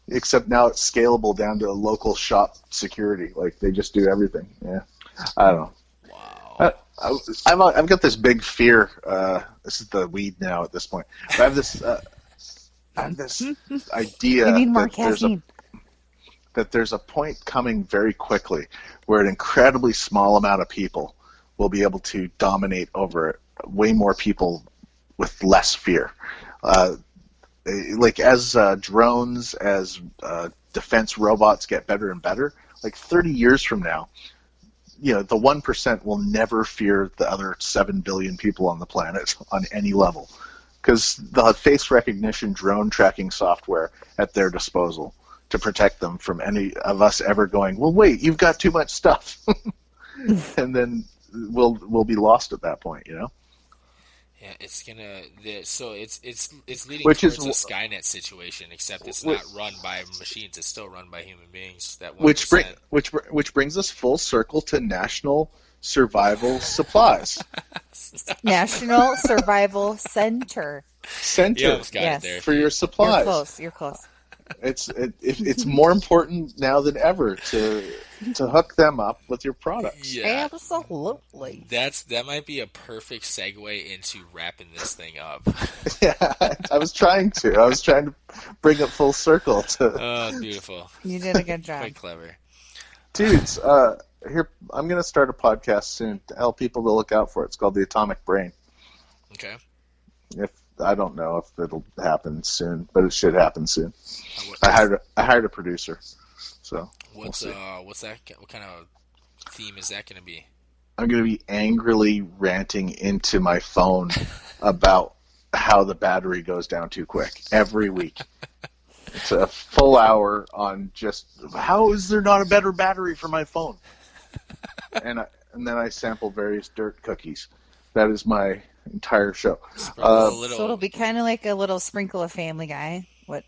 Except now it's scalable down to a local shop security. Like they just do everything. Yeah, I don't know. Wow. I've got this big fear. This is the weed now at this point. But I have this idea. You need more caffeine. That there's a point coming very quickly where an incredibly small amount of people will be able to dominate over way more people with less fear. Like as drones, as defense robots get better and better, like 30 years from now, the 1% will never fear the other 7 billion people on the planet on any level, because they'll have face recognition drone tracking software at their disposal to protect them from any of us ever going, well, wait, you've got too much stuff. And then we'll be lost at that point, Yeah, it's gonna. So it's leading Which towards is a Skynet situation, except it's not run by machines. It's still run by human beings. That 1%. which brings us full circle to National Survival Supplies. National Survival Center. Center. You almost got it there. For your supplies. You're close. It's more important now than ever to hook them up with your products. Yeah, absolutely. That might be a perfect segue into wrapping this thing up. Yeah, I was trying to bring it full circle to. Oh, beautiful. You did a good job. Quite clever. Dudes, here I'm going to start a podcast soon to help people to look out for it. It's called The Atomic Brain. Okay. I don't know if it'll happen soon, but it should happen soon. I hired a producer, so what's that? What kind of theme is that going to be? I'm going to be angrily ranting into my phone about how the battery goes down too quick every week. It's a full hour on just how is there not a better battery for my phone, and then I sample various dirt cookies. That is my entire show. So it'll be kind of like a little sprinkle of Family Guy. What?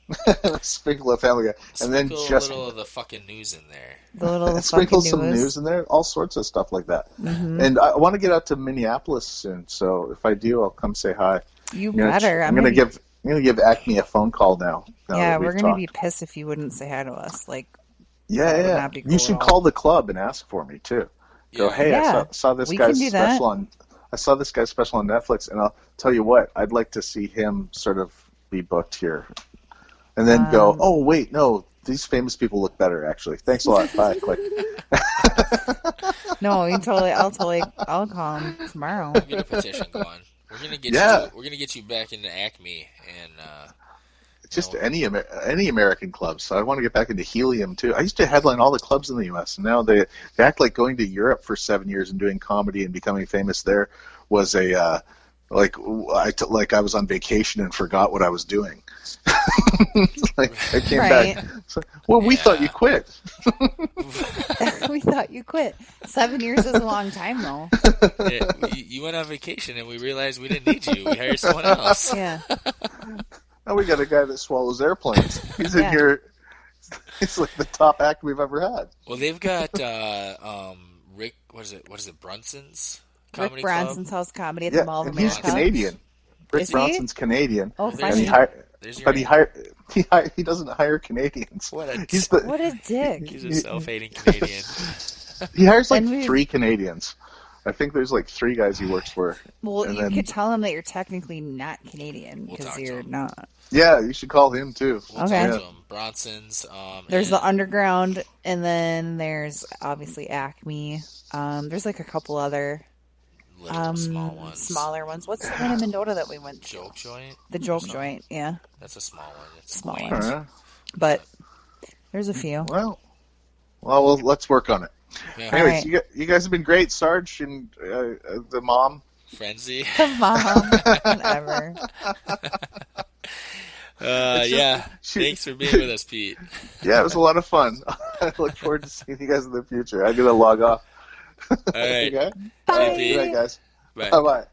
Sprinkle of Family Guy, and then just a little of the fucking news in there. Sprinkle some news in there, all sorts of stuff like that. Mm-hmm. And I want to get out to Minneapolis soon, so if I do, I'll come say hi. You better. I'm gonna give Acme a phone call now. Yeah, we're gonna be pissed if you wouldn't say hi to us. Like, yeah. Cool you should call the club and ask for me too. Go, hey, I saw this guy's special on. I saw this guy's special on Netflix, and I'll tell you what, I'd like to see him sort of be booked here. And then go, oh, wait, no, these famous people look better, actually. Thanks a lot. Bye. Click. No, I'll call him tomorrow. We'll get a petition going. We're gonna get you back into Acme and just any American clubs. So I want to get back into Helium too. I used to headline all the clubs in the U.S. and now they act like going to Europe for 7 years and doing comedy and becoming famous there was a like I was on vacation and forgot what I was doing. Like I came back. Well, we thought you quit. We thought you quit. 7 years is a long time, though. Yeah, you went on vacation and we realized we didn't need you. We hired someone else. Yeah. Now we got a guy that swallows airplanes. He's in here. He's like the top act we've ever had. Well, they've got Rick. What is it? Brunson's comedy Rick Bronson's club? House Comedy at the Mall of and America. he's Canadian. Rick Is he? Bronson's Canadian. Oh, And funny. he doesn't hire Canadians. What a dick. He's a self-hating Canadian. He hires like 3 Canadians. I think there's like 3 guys he works for. Well, you could tell him that you're technically not Canadian because you're not. Yeah, you should call him too. We'll talk to him. Bronson's. There's the Underground, and then there's obviously Acme. There's like a couple other small ones. Smaller ones. What's the one in Mendota that we went to? Joke Joint? The Joke Joint, yeah. That's a small one. It's small quaint. one. But there's a few. Well, let's work on it. Yeah. Anyways, All right. you guys have been great, Sarge and the mom. Frenzy. Mom, whatever. Yeah. Thanks for being with us, Pete. Yeah, it was a lot of fun. I look forward to seeing you guys in the future. I'm gonna log off. All right. Okay. Bye. Good night, guys. Bye. Bye.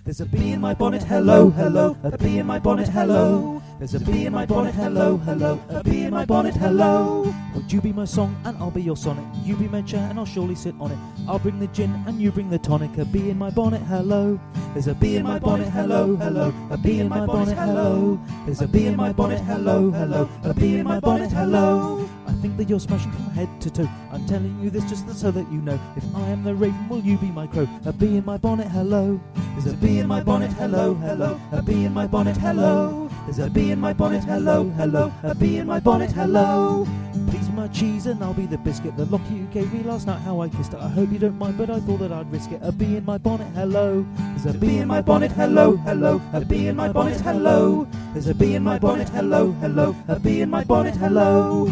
There's a bee in my bonnet, hello, hello, a bee in my bonnet, hello. There's a bee in my bonnet, hello, hello, a bee in my bonnet, hello. Would you be my song and I'll be your sonnet? You be my chair and I'll surely sit on it. I'll bring the gin and you bring the tonic. A bee in my bonnet, hello. There's a bee in my bonnet, hello, hello, a bee in my bonnet, hello. There's a bee in my bonnet, hello, hello, a bee in my bonnet, hello. I think that you're smashing from head to toe. I'm telling you this just so that you know. If I am the raven, will you be my crow? A bee in my bonnet, hello. There's a bee in my bonnet, hello, hello, a bee in my bonnet, hello. There's a bee in my bonnet, hello, hello, a bee in my bonnet, hello. Please be my cheese and I'll be the biscuit. The lock you gave me last night, how I kissed it. I hope you don't mind, but I thought that I'd risk it. A bee in my bonnet, hello. There's a bee in my bonnet, hello, hello, a bee in my bonnet, hello. There's a bee in my bonnet, hello, hello, a bee in my bonnet, hello.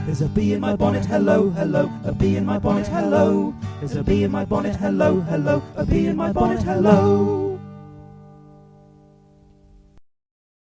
There's a bee in my bonnet, hello, hello, a bee in my bonnet, hello. There's a bee in my bonnet, hello, hello, a bee in my bonnet, hello.